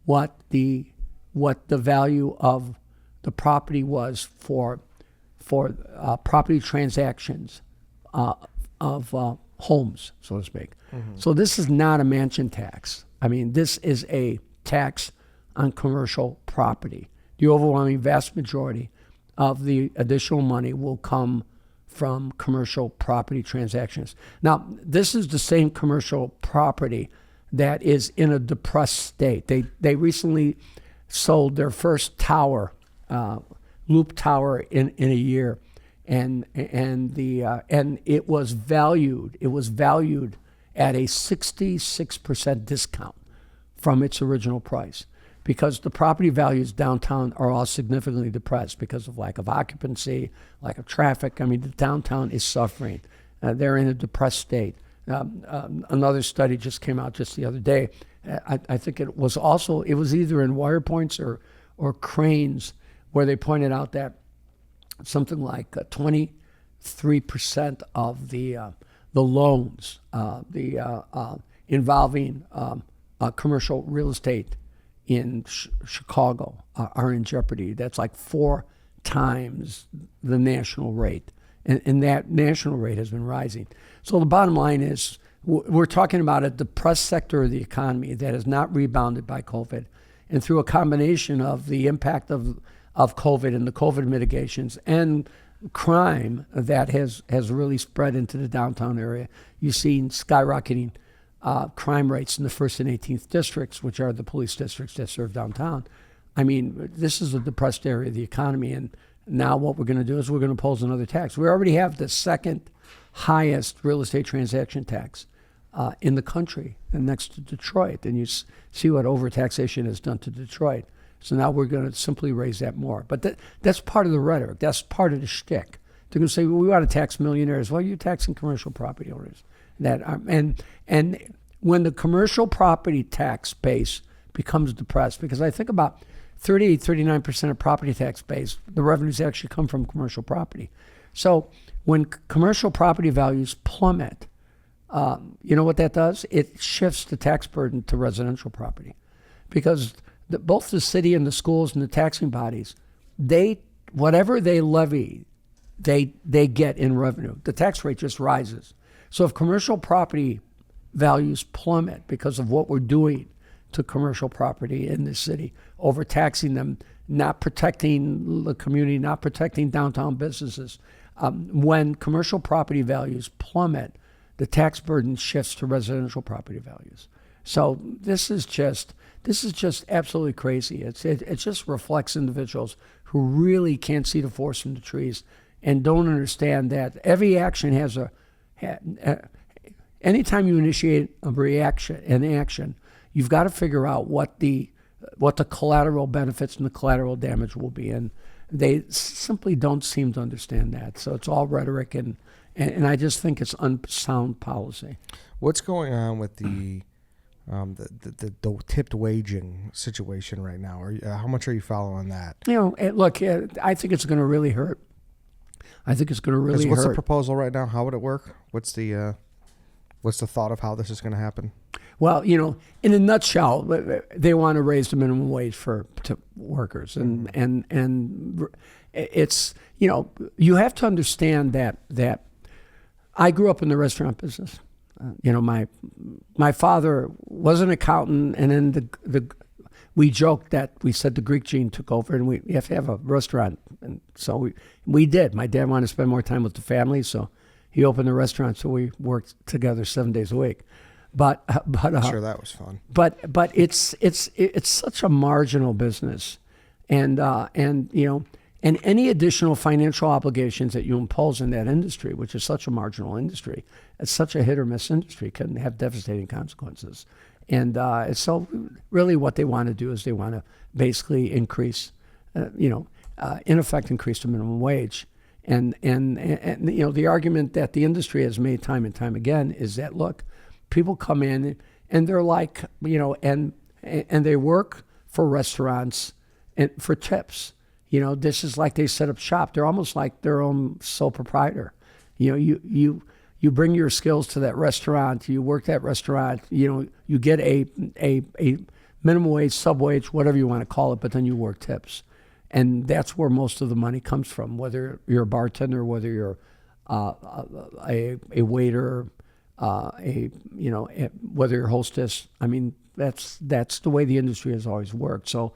what the value of the property was for property transactions of homes, so to speak. So this is not a mansion tax. I mean, this is a tax on commercial property. The overwhelming vast majority of the additional money will come from commercial property transactions. Now, this is the same commercial property that is in a depressed state. They recently sold their first tower, loop tower, in a year, and it was valued at a 66% discount from its original price, because the property values downtown are all significantly depressed because of lack of occupancy, lack of traffic. I mean, the downtown is suffering. They're in a depressed state. Another study just came out just the other day. I think it was either in Wire Points or Cranes, where they pointed out that something like 23% of the loans involving commercial real estate in Chicago are in jeopardy. That's like 4 times the national rate. And that national rate has been rising. So the bottom line is we're talking about a depressed sector of the economy that has not rebounded by COVID. And through a combination of the impact of COVID and the COVID mitigations and crime that has really spread into the downtown area, you've seen skyrocketing crime rates in the 1st and 18th districts, which are the police districts that serve downtown. I mean, this is a depressed area of the economy, and now what we're going to do is we're going to impose another tax. We already have the second highest real estate transaction tax in the country, and next to Detroit. And you see what overtaxation has done to Detroit. So now we're going to simply raise that more. But that's part of the rhetoric. That's part of the shtick. They're going to say, well, we want to tax millionaires. Well, you're taxing commercial property owners. And when the commercial property tax base becomes depressed, because I think about 38-39% of property tax base, the revenues actually come from commercial property. So when commercial property values plummet, you know what that does? It shifts the tax burden to residential property, because both the city and the schools and the taxing bodies, whatever they levy, they get in revenue. The tax rate just rises. So if commercial property values plummet because of what we're doing to commercial property in this city, overtaxing them, not protecting the community, not protecting downtown businesses, when commercial property values plummet, the tax burden shifts to residential property values. So this is just absolutely crazy. It just reflects individuals who really can't see the forest from the trees and don't understand that every action has anytime you initiate an action, you've got to figure out what the collateral benefits and the collateral damage will be, and they simply don't seem to understand that. So it's all rhetoric, and I just think it's unsound policy. What's going on with the tipped waging situation right now? How much are you following that? Look, I think it's going to really hurt. I think it's going to really hurt. What's the proposal right now? How would it work? What's the thought of how this is going to happen? Well, in a nutshell, they want to raise the minimum wage for workers, and it's you have to understand that I grew up in the restaurant business. My father was an accountant, and then we joked that we said the Greek gene took over, and we have to have a restaurant, and so we did. My dad wanted to spend more time with the family, so he opened a restaurant, so we worked together 7 days a week. But I'm sure that was fun. But it's such a marginal business, and any additional financial obligations that you impose in that industry, which is such a marginal industry, it's such a hit or miss industry, can have devastating consequences. And so really what they want to do is they want to basically increase, in effect, increase the minimum wage. And the argument that the industry has made time and time again is that, look, people come in and they're like, and they work for restaurants and for tips. This is like they set up shop. They're almost like their own sole proprietor. You you bring your skills to that restaurant, you work that restaurant, you get a minimum wage, sub-wage, whatever you want to call it, but then you work tips. And that's where most of the money comes from, whether you're a bartender, whether you're a waiter, whether you're a hostess. I mean, that's the way the industry has always worked. So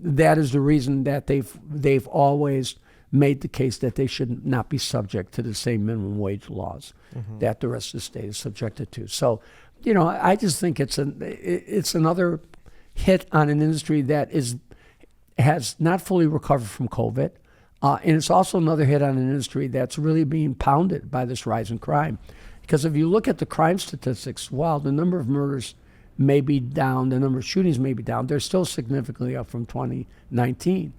that is the reason that they've always made the case that they should not be subject to the same minimum wage laws that the rest of the state is subjected to. So, I just think it's another hit on an industry that has not fully recovered from COVID, and it's also another hit on an industry that's really being pounded by this rise in crime. Because if you look at the crime statistics, while the number of murders may be down, the number of shootings may be down, they're still significantly up from 2019.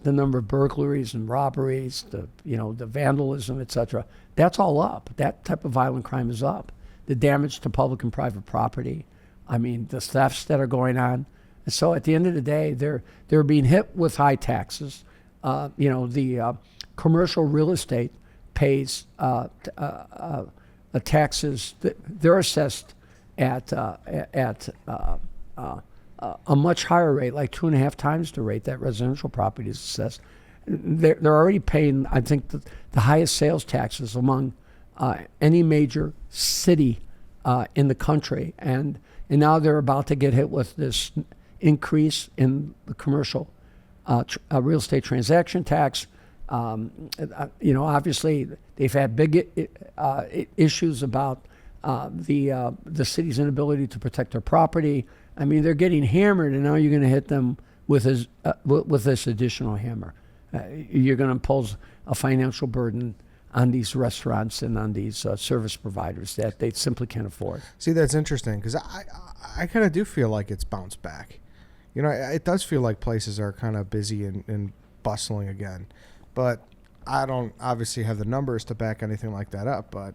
The number of burglaries and robberies, the vandalism, etc., that's all up. That type of violent crime is up. The damage to public and private property, the thefts that are going on. And so at the end of the day, they're being hit with high taxes. The commercial real estate pays taxes. They're assessed at a much higher rate, like 2.5 times the rate that residential property is assessed. They're already paying, I think, the highest sales taxes among any major city in the country, and now they're about to get hit with this increase in the commercial real estate transaction tax. Obviously, they've had big issues about the city's inability to protect their property. They're getting hammered, and now you're going to hit them with this additional hammer. You're going to impose a financial burden on these restaurants and on these service providers that they simply can't afford. See, that's interesting, because I kind of do feel like it's bounced back. It does feel like places are kind of busy and bustling again. But I don't obviously have the numbers to back anything like that up, but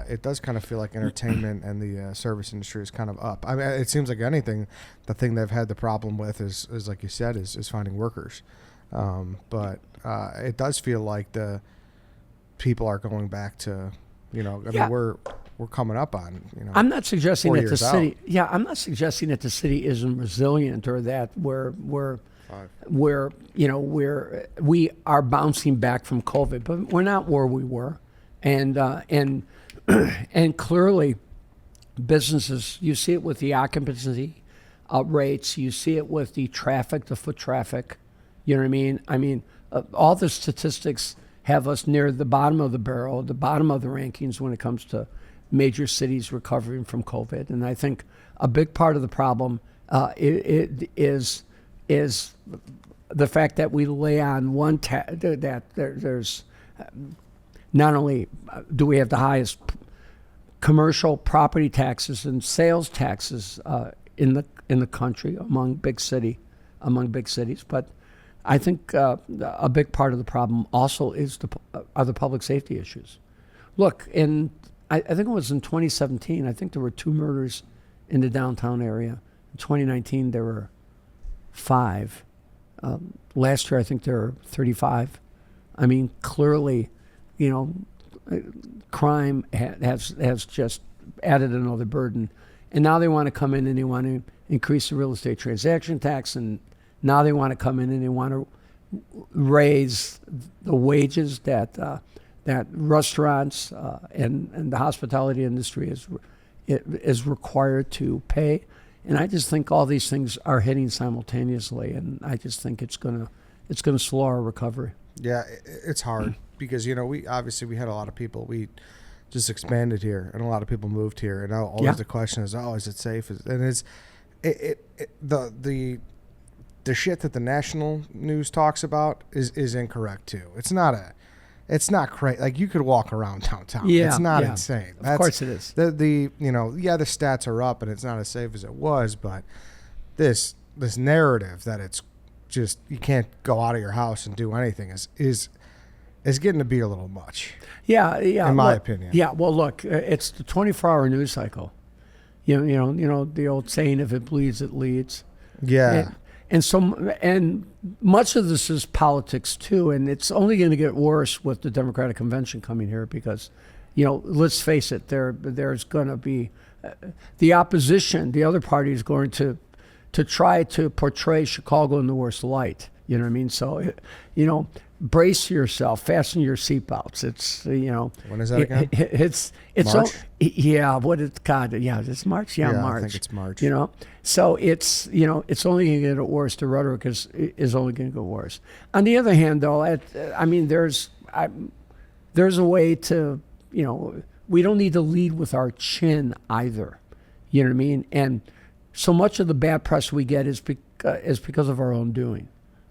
it does kind of feel like entertainment and the service industry is kind of up. It seems like anything, the thing they've had the problem with is like you said, is finding workers. But it does feel like the people are going back to, we're coming up on, I'm not suggesting that the city. out. Yeah, I'm not suggesting that the city isn't resilient or that we are bouncing back from COVID, but we're not where we were, and clearly, businesses. You see it with the occupancy rates. You see it with the traffic, the foot traffic. You know what I mean? All the statistics have us near the bottom of the barrel, the bottom of the rankings when it comes to major cities recovering from COVID. And I think a big part of the problem is the fact that we lay on one that there's not only do we have the highest commercial property taxes and sales taxes in the country among big cities, but I think a big part of the problem also are the public safety issues. Look, I think it was in 2017, I think there were 2 murders in the downtown area. In 2019, there were 5. Last year, I think there were 35. Clearly, crime has just added another burden. And now they want to come in and they want to increase the real estate transaction tax, and now they want to come in and they want to raise the wages that restaurants and the hospitality industry is required to pay. And I just think all these things are hitting simultaneously, and I just think it's gonna slow our recovery. Yeah, it's hard because we had a lot of people. We just expanded here, and a lot of people moved here, and always the question is, is it safe? And it's the shit that the national news talks about is incorrect too. It's not crazy. Like, you could walk around downtown. Yeah, it's not insane. Of course it is. The stats are up and it's not as safe as it was, but this narrative that it's just you can't go out of your house and do anything is getting to be a little much. Yeah. In my opinion. Yeah. Well, look, it's the 24-hour news cycle. You know the old saying, if it bleeds, it leads. Yeah. and much of this is politics too, and it's only going to get worse with the Democratic convention coming here because, let's face it, there's going to be the opposition, the other party is going to try to portray Chicago in the worst light. You know what I mean? So, brace yourself, fasten your seatbelts. It's When is that again? It's March? It's March. Yeah, March. I think it's March. So it's only going to get worse. The rhetoric is only going to get worse. On the other hand, though, there's a way to we don't need to lead with our chin either. You know what I mean? And so much of the bad press we get is because of our own doing.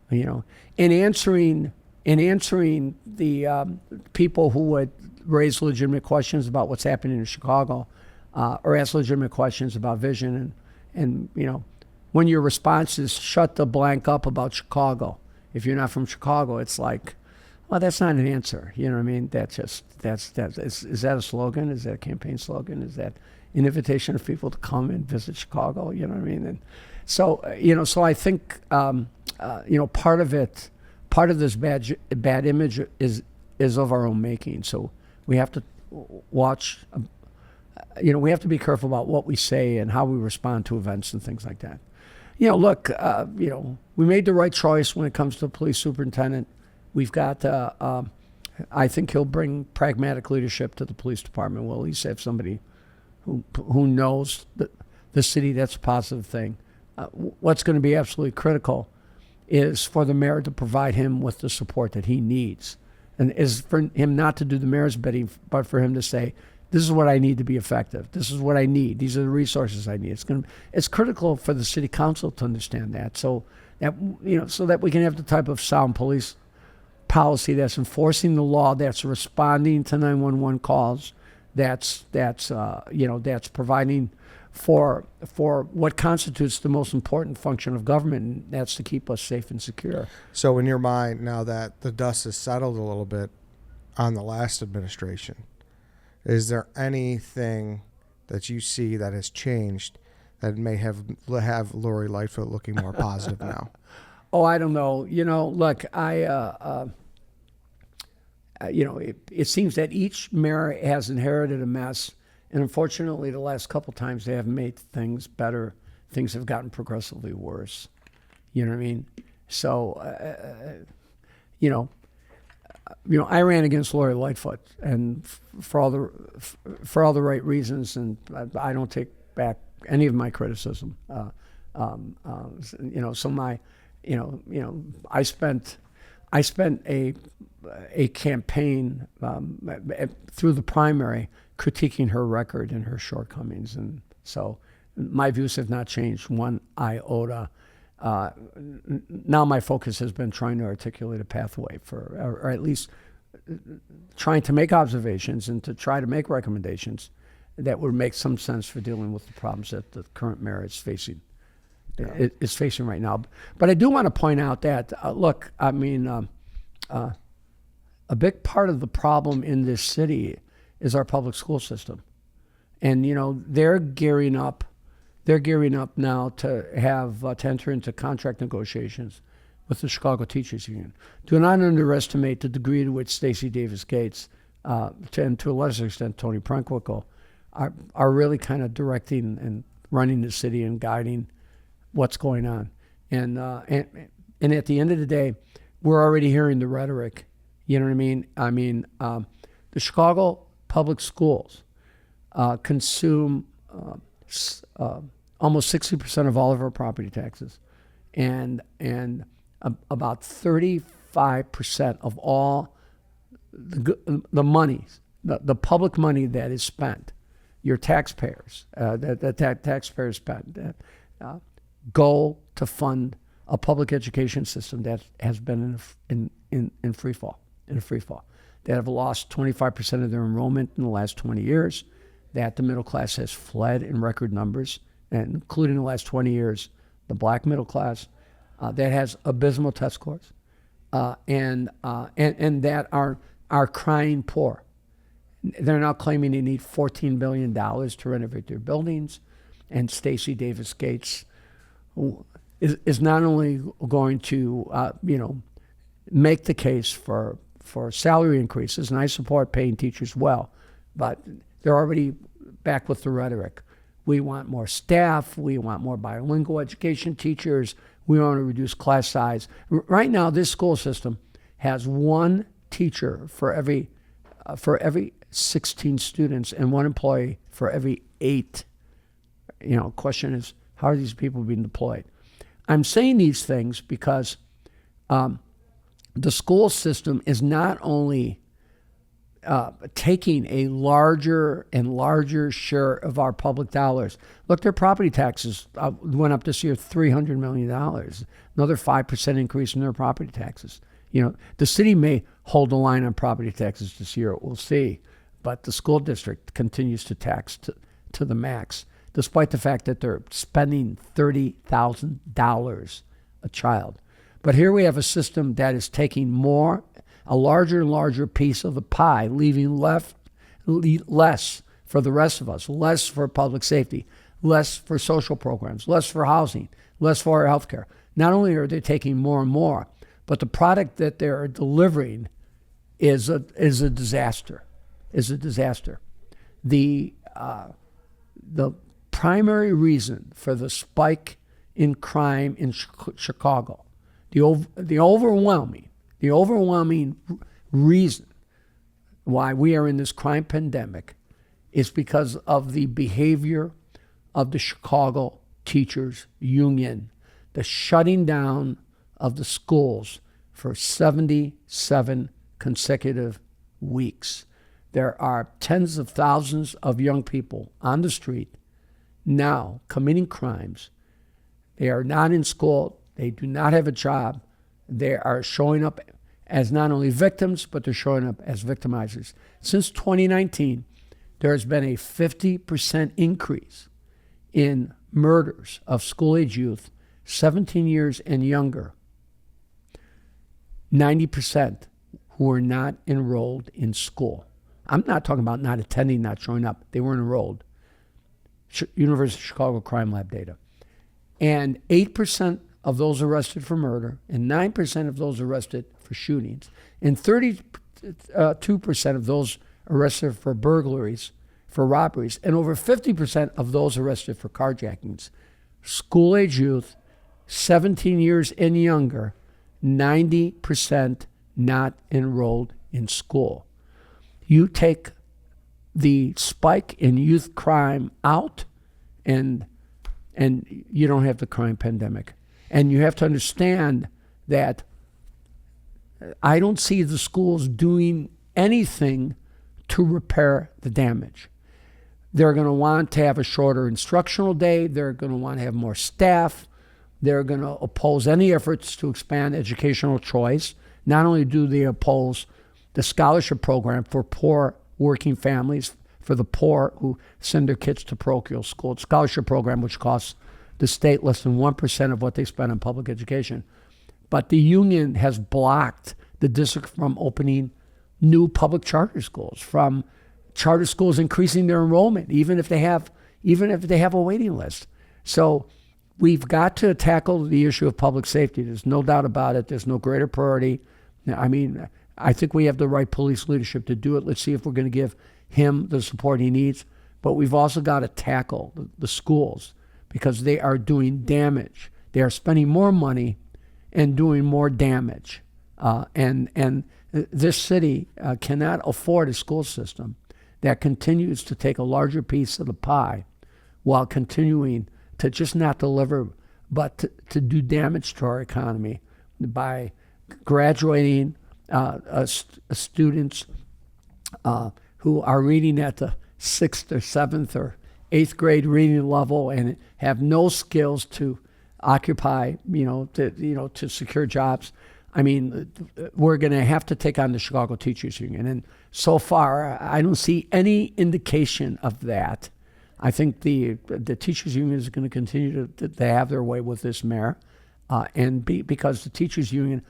In answering the people who would raise legitimate questions about what's happening in Chicago, or ask legitimate questions about vision, and when your response is shut the blank up about Chicago, if you're not from Chicago, it's like, well, that's not an answer. You know what I mean? Is that a slogan? Is that a campaign slogan? Is that an invitation of people to come and visit Chicago? You know what I mean? And so so I think part of this bad image is of our own making. So we have to watch. We have to be careful about what we say and how we respond to events and things like that. Look, we made the right choice when it comes to the police superintendent. We've got. I think he'll bring pragmatic leadership to the police department. We'll at least have somebody who knows the city. That's a positive thing. What's going to be absolutely critical is for the mayor to provide him with the support that he needs, and is for him not to do the mayor's bidding, but for him to say, "This is what I need to be effective. This is what I need. These are the resources I need." It's critical for the city council to understand that, so that we can have the type of sound police policy that's enforcing the law, that's responding to 911 calls, that's providing for what constitutes the most important function of government, and that's to keep us safe and secure. So in your mind, now that the dust has settled a little bit on the last administration, is there anything that you see that has changed that may have Lori Lightfoot looking more positive now? Oh, I don't know. Look, it seems that each mayor has inherited a mess. And unfortunately, the last couple times they haven't made things better. Things have gotten progressively worse. You know what I mean? So, I ran against Lori Lightfoot, and for all the right reasons, and I don't take back any of my criticism. I spent a campaign through the primary critiquing her record and her shortcomings, and so my views have not changed one iota. Now my focus has been trying to articulate a pathway or at least trying to make observations and to try to make recommendations that would make some sense for dealing with the problems that the current mayor is facing. Yeah. Is facing right now. But I do want to point out that a big part of the problem in this city is our public school system, and they're gearing up now to enter into contract negotiations with the Chicago Teachers Union. Do not underestimate the degree to which Stacey Davis Gates, and to a lesser extent Tony Prenkwinkle, are really kind of directing and running the city and guiding what's going on. And at the end of the day, we're already hearing the rhetoric. You know what I mean? The Chicago public schools consume almost 60% of all of our property taxes, and about 35% of all the monies, the public money that is spent, your taxpayers, that taxpayers spend, go to fund a public education system that has been in free fall, that have lost 25% of their enrollment in the last 20 years, that the middle class has fled in record numbers, and including the last 20 years, the black middle class, that has abysmal test scores, and that are crying poor. They're now claiming they need $14 billion to renovate their buildings, and Stacey Davis Gates, is not only going to, make the case for salary increases, and I support paying teachers well, but they're already back with the rhetoric. We want more staff. We want more bilingual education teachers. We want to reduce class size. Right now, this school system has one teacher for every 16 students and one employee for every 8. Question is, how are these people being deployed? I'm saying these things because the school system is not only taking a larger and larger share of our public dollars. Look, their property taxes went up this year $300 million, another 5% increase in their property taxes. The city may hold the line on property taxes this year, we'll see, but the school district continues to tax to the max, despite the fact that they're spending $30,000 a child. But here we have a system that is taking a larger and larger piece of the pie, leaving less for the rest of us, less for public safety, less for social programs, less for housing, less for our health care. Not only are they taking more and more, but the product that they're delivering is a disaster. The primary reason for the spike in crime in Chicago, the overwhelming reason why we are in this crime pandemic is because of the behavior of the Chicago Teachers Union, the shutting down of the schools for 77 consecutive weeks. There are tens of thousands of young people on the street now committing crimes. They are not in school. They do not have a job. They are showing up as not only victims, but they're showing up as victimizers. Since 2019, there has been a 50% increase in murders of school-age youth, 17 years and younger. 90% who are not enrolled in school. I'm not talking about not attending, not showing up. They weren't enrolled. University of Chicago Crime Lab data. And 8% of those arrested for murder, and 9% of those arrested for shootings, and 32% of those arrested for burglaries, for robberies, and over 50% of those arrested for carjackings. School-age youth, 17 years and younger, 90% not enrolled in school. You take the spike in youth crime out, and you don't have the crime pandemic. And you have to understand that I don't see the schools doing anything to repair the damage. They're going to want to have a shorter instructional day. They're going to want to have more staff. They're going to oppose any efforts to expand educational choice. Not only do they oppose the scholarship program for poor working families, for the poor who send their kids to parochial school, scholarship program which costs the state less than 1% of what they spend on public education. But the union has blocked the district from opening new public charter schools, from charter schools increasing their enrollment, even if they have a waiting list. So we've got to tackle the issue of public safety. There's no doubt about it. There's no greater priority. I mean, I think we have the right police leadership to do it. Let's see if we're going to give him the support he needs. But we've also got to tackle the schools, because they are doing damage. They are spending more money and doing more damage. And this city cannot afford a school system that continues to take a larger piece of the pie while continuing to just not deliver, but to do damage to our economy by graduating students who are reading at the 6th or 7th or 8th grade reading level and have no skills to occupy, to secure jobs. I mean, we're going to have to take on the Chicago Teachers Union. And so far, I don't see any indication of that. I think the Teachers Union is going to continue to have their way with this mayor. Because the Teachers Union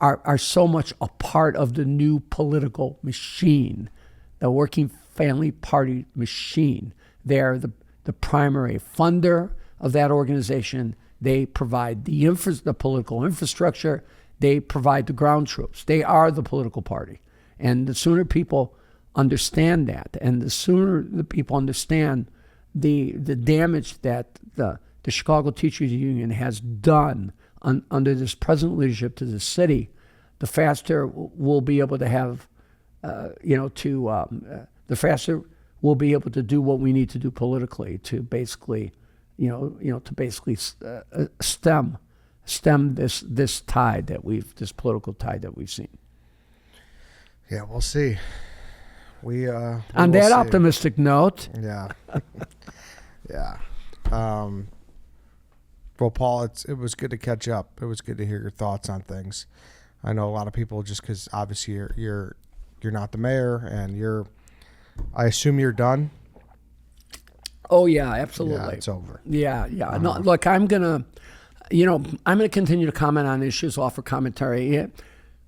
are so much a part of the new political machine, the Working Family Party machine. They're the primary funder of that organization. They provide the political infrastructure. They provide the ground troops. They are the political party. And the sooner people understand that, and the sooner the people understand the damage that the Chicago Teachers Union has done under this present leadership to the city, the faster we'll be able to have, the faster we'll be able to do what we need to do politically to basically, stem this tide this political tide that we've seen. Yeah, we'll see. We on will that see. optimistic note. Yeah. Yeah. Well, Paul, it was good to catch up. It was good to hear your thoughts on things. I know a lot of people, just because obviously you're not the mayor, and I assume you're done. Oh yeah, absolutely. Yeah, it's over. Yeah. No, look, I'm gonna continue to comment on issues, offer commentary. Yeah.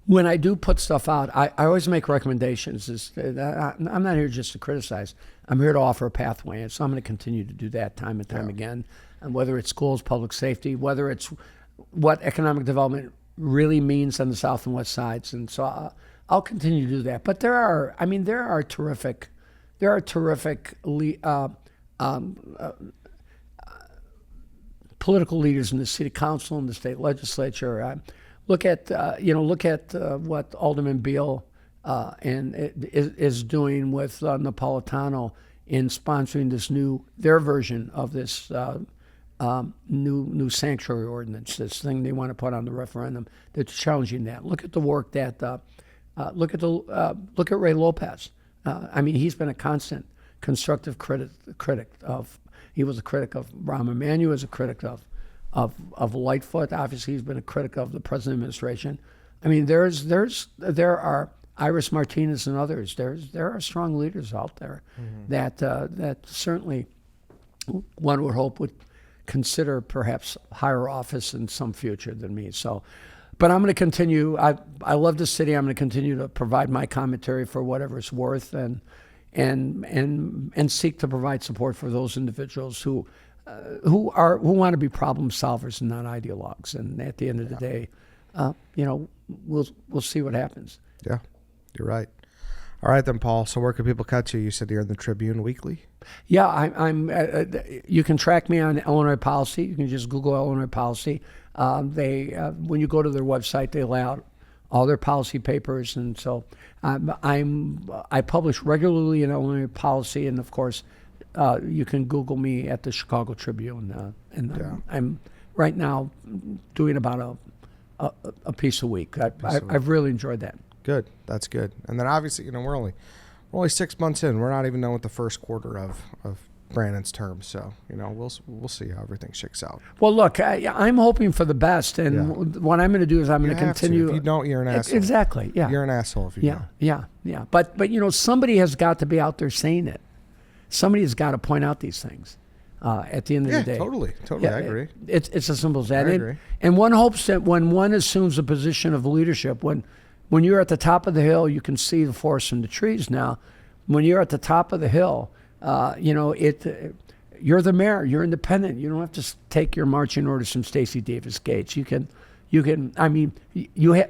When I do put stuff out, I always make recommendations. I'm not here just to criticize. I'm here to offer a pathway, and so I'm going to continue to do that time and time again. And whether it's schools, public safety, whether it's what economic development really means on the south and west sides, and so I'll continue to do that. But there are terrific political leaders in the city council and the state legislature. Look at what Alderman Beal is doing with Napolitano in sponsoring their version of this new sanctuary ordinance, this thing they want to put on the referendum. They're challenging that. Look at the work that look at Ray Lopez. He's been a constant constructive critic of. He was a critic of Rahm Emanuel, was a critic of Lightfoot. Obviously, he's been a critic of the present administration. There are Iris Martinez and others. There are strong leaders out there that certainly one would hope would consider perhaps higher office in some future than me. So, but I'm going to continue. I love the city. I'm going to continue to provide my commentary for whatever it's worth, and seek to provide support for those individuals who want to be problem solvers and not ideologues. And at the end of the day, we'll see what happens. Yeah, you're right. All right then, Paul. So where can people catch you? You said you're in the Tribune Weekly. Yeah, I'm. You can track me on Illinois Policy. You can just Google Illinois Policy. When you go to their website, they lay out all their policy papers, and so I publish regularly in Illinois Policy, and of course, you can Google me at the Chicago Tribune, I'm right now doing about a piece a week. I've really enjoyed that. Good, that's good. And then obviously, we're only 6 months in. We're not even done with the first quarter of Brandon's term, so we'll see how everything shakes out. Well, look, I'm hoping for the best, and what I'm going to do is I'm going to continue. If you don't, you're an asshole. Exactly. Yeah. You're an asshole if you don't. Yeah. But somebody has got to be out there saying it. Somebody has got to point out these things. At the end of the day. Totally. Yeah, I agree. It's as simple as that. I agree. And one hopes that when one assumes a position of leadership, when you're at the top of the hill, you can see the forest and the trees now. When you're at the top of the hill, you're the mayor. You're independent. You don't have to take your marching orders from Stacey Davis Gates. You can.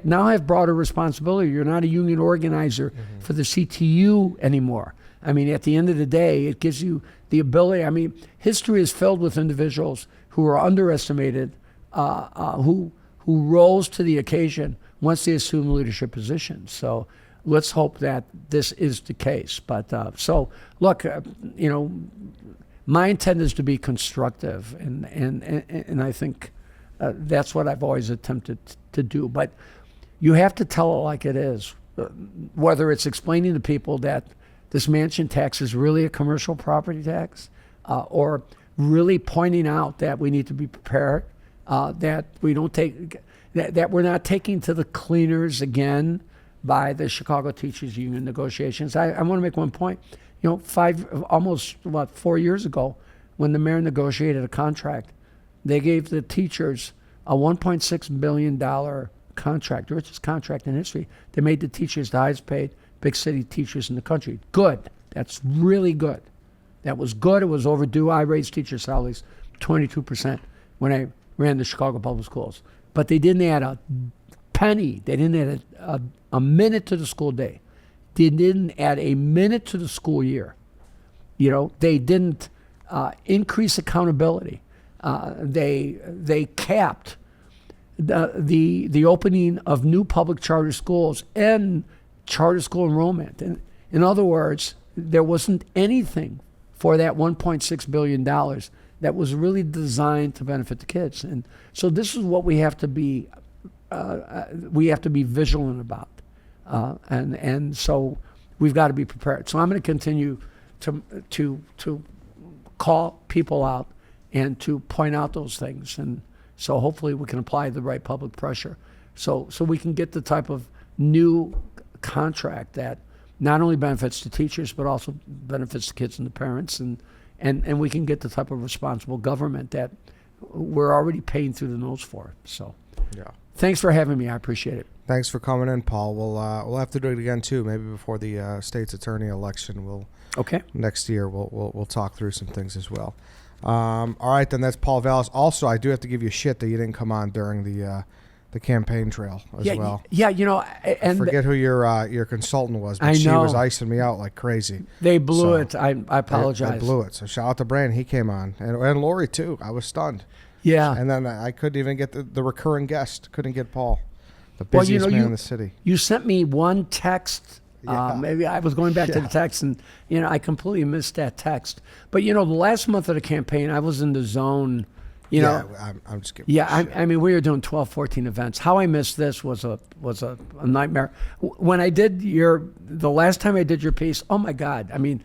Now have broader responsibility. You're not a union organizer for the CTU anymore. At the end of the day, it gives you the ability. History is filled with individuals who are underestimated, who rose to the occasion once they assume leadership positions. So let's hope that this is the case. But look, my intent is to be constructive, and I think that's what I've always attempted to do. But you have to tell it like it is, whether it's explaining to people that this mansion tax is really a commercial property tax, or really pointing out that we need to be prepared, that we don't take, that we're not taking to the cleaners again by the Chicago Teachers Union negotiations. I want to make one point. 4 years ago, when the mayor negotiated a contract, they gave the teachers a $1.6 billion contract, the richest contract in history. They made the teachers the highest paid big city teachers in the country. Good. That's really good. That was good. It was overdue. I raised teacher salaries 22% when ran the Chicago Public Schools. But they didn't add a penny. They didn't add a minute to the school day. They didn't add a minute to the school year. They didn't increase accountability. They capped the opening of new public charter schools and charter school enrollment. And in other words, there wasn't anything for that $1.6 billion that was really designed to benefit the kids. And so this is what we have to be vigilant about. And so we've got to be prepared. So I'm going to continue to call people out and to point out those things. And so hopefully we can apply the right public pressure. So we can get the type of new contract that not only benefits the teachers, but also benefits the kids and the parents. And we can get the type of responsible government that we're already paying through the nose for. So Yeah. Thanks for having me. I appreciate it. Thanks for coming in, Paul. We'll have to do it again too. Maybe before the state's attorney election. Okay. Next year we'll talk through some things as well. All right, then that's Paul Vallas. Also, I do have to give you shit that you didn't come on during the campaign trail as well. Yeah, I forget who your consultant was, but I she know. was icing me out like crazy. They blew it. I apologize. They blew it. So shout out to Brand. He came on. And Lori, too. I was stunned. Yeah. And then I couldn't even get the recurring guest. Couldn't get Paul, the busiest man in the city. You sent me one text. Yeah. Maybe I was going back to the text, and I completely missed that text. But the last month of the campaign, I was in the zone. I'm just kidding. Yeah, I mean, we were doing 12, 14 events. How I missed this was a nightmare. When I did the last time I did your piece, oh my God! I mean,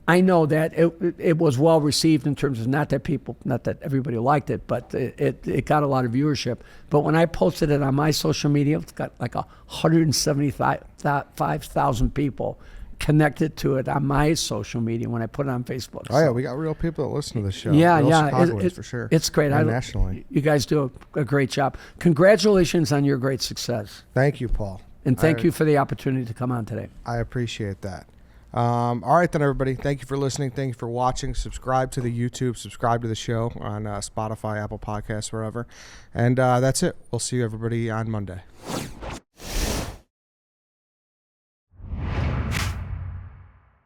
I know that it was well received in terms of not that everybody liked it, but it got a lot of viewership. But when I posted it on my social media, it's got like 175,000 people connected to it on my social media when I put it on Facebook. Oh, yeah, we got real people that listen to the show. Yeah, real yeah. Chicagoans, for sure. It's great. And nationally. You guys do a great job. Congratulations on your great success. Thank you, Paul. And thank you for the opportunity to come on today. I appreciate that. All right, then, everybody. Thank you for listening. Thank you for watching. Subscribe to the YouTube. Subscribe to the show on Spotify, Apple Podcasts, wherever. And that's it. We'll see you, everybody, on Monday.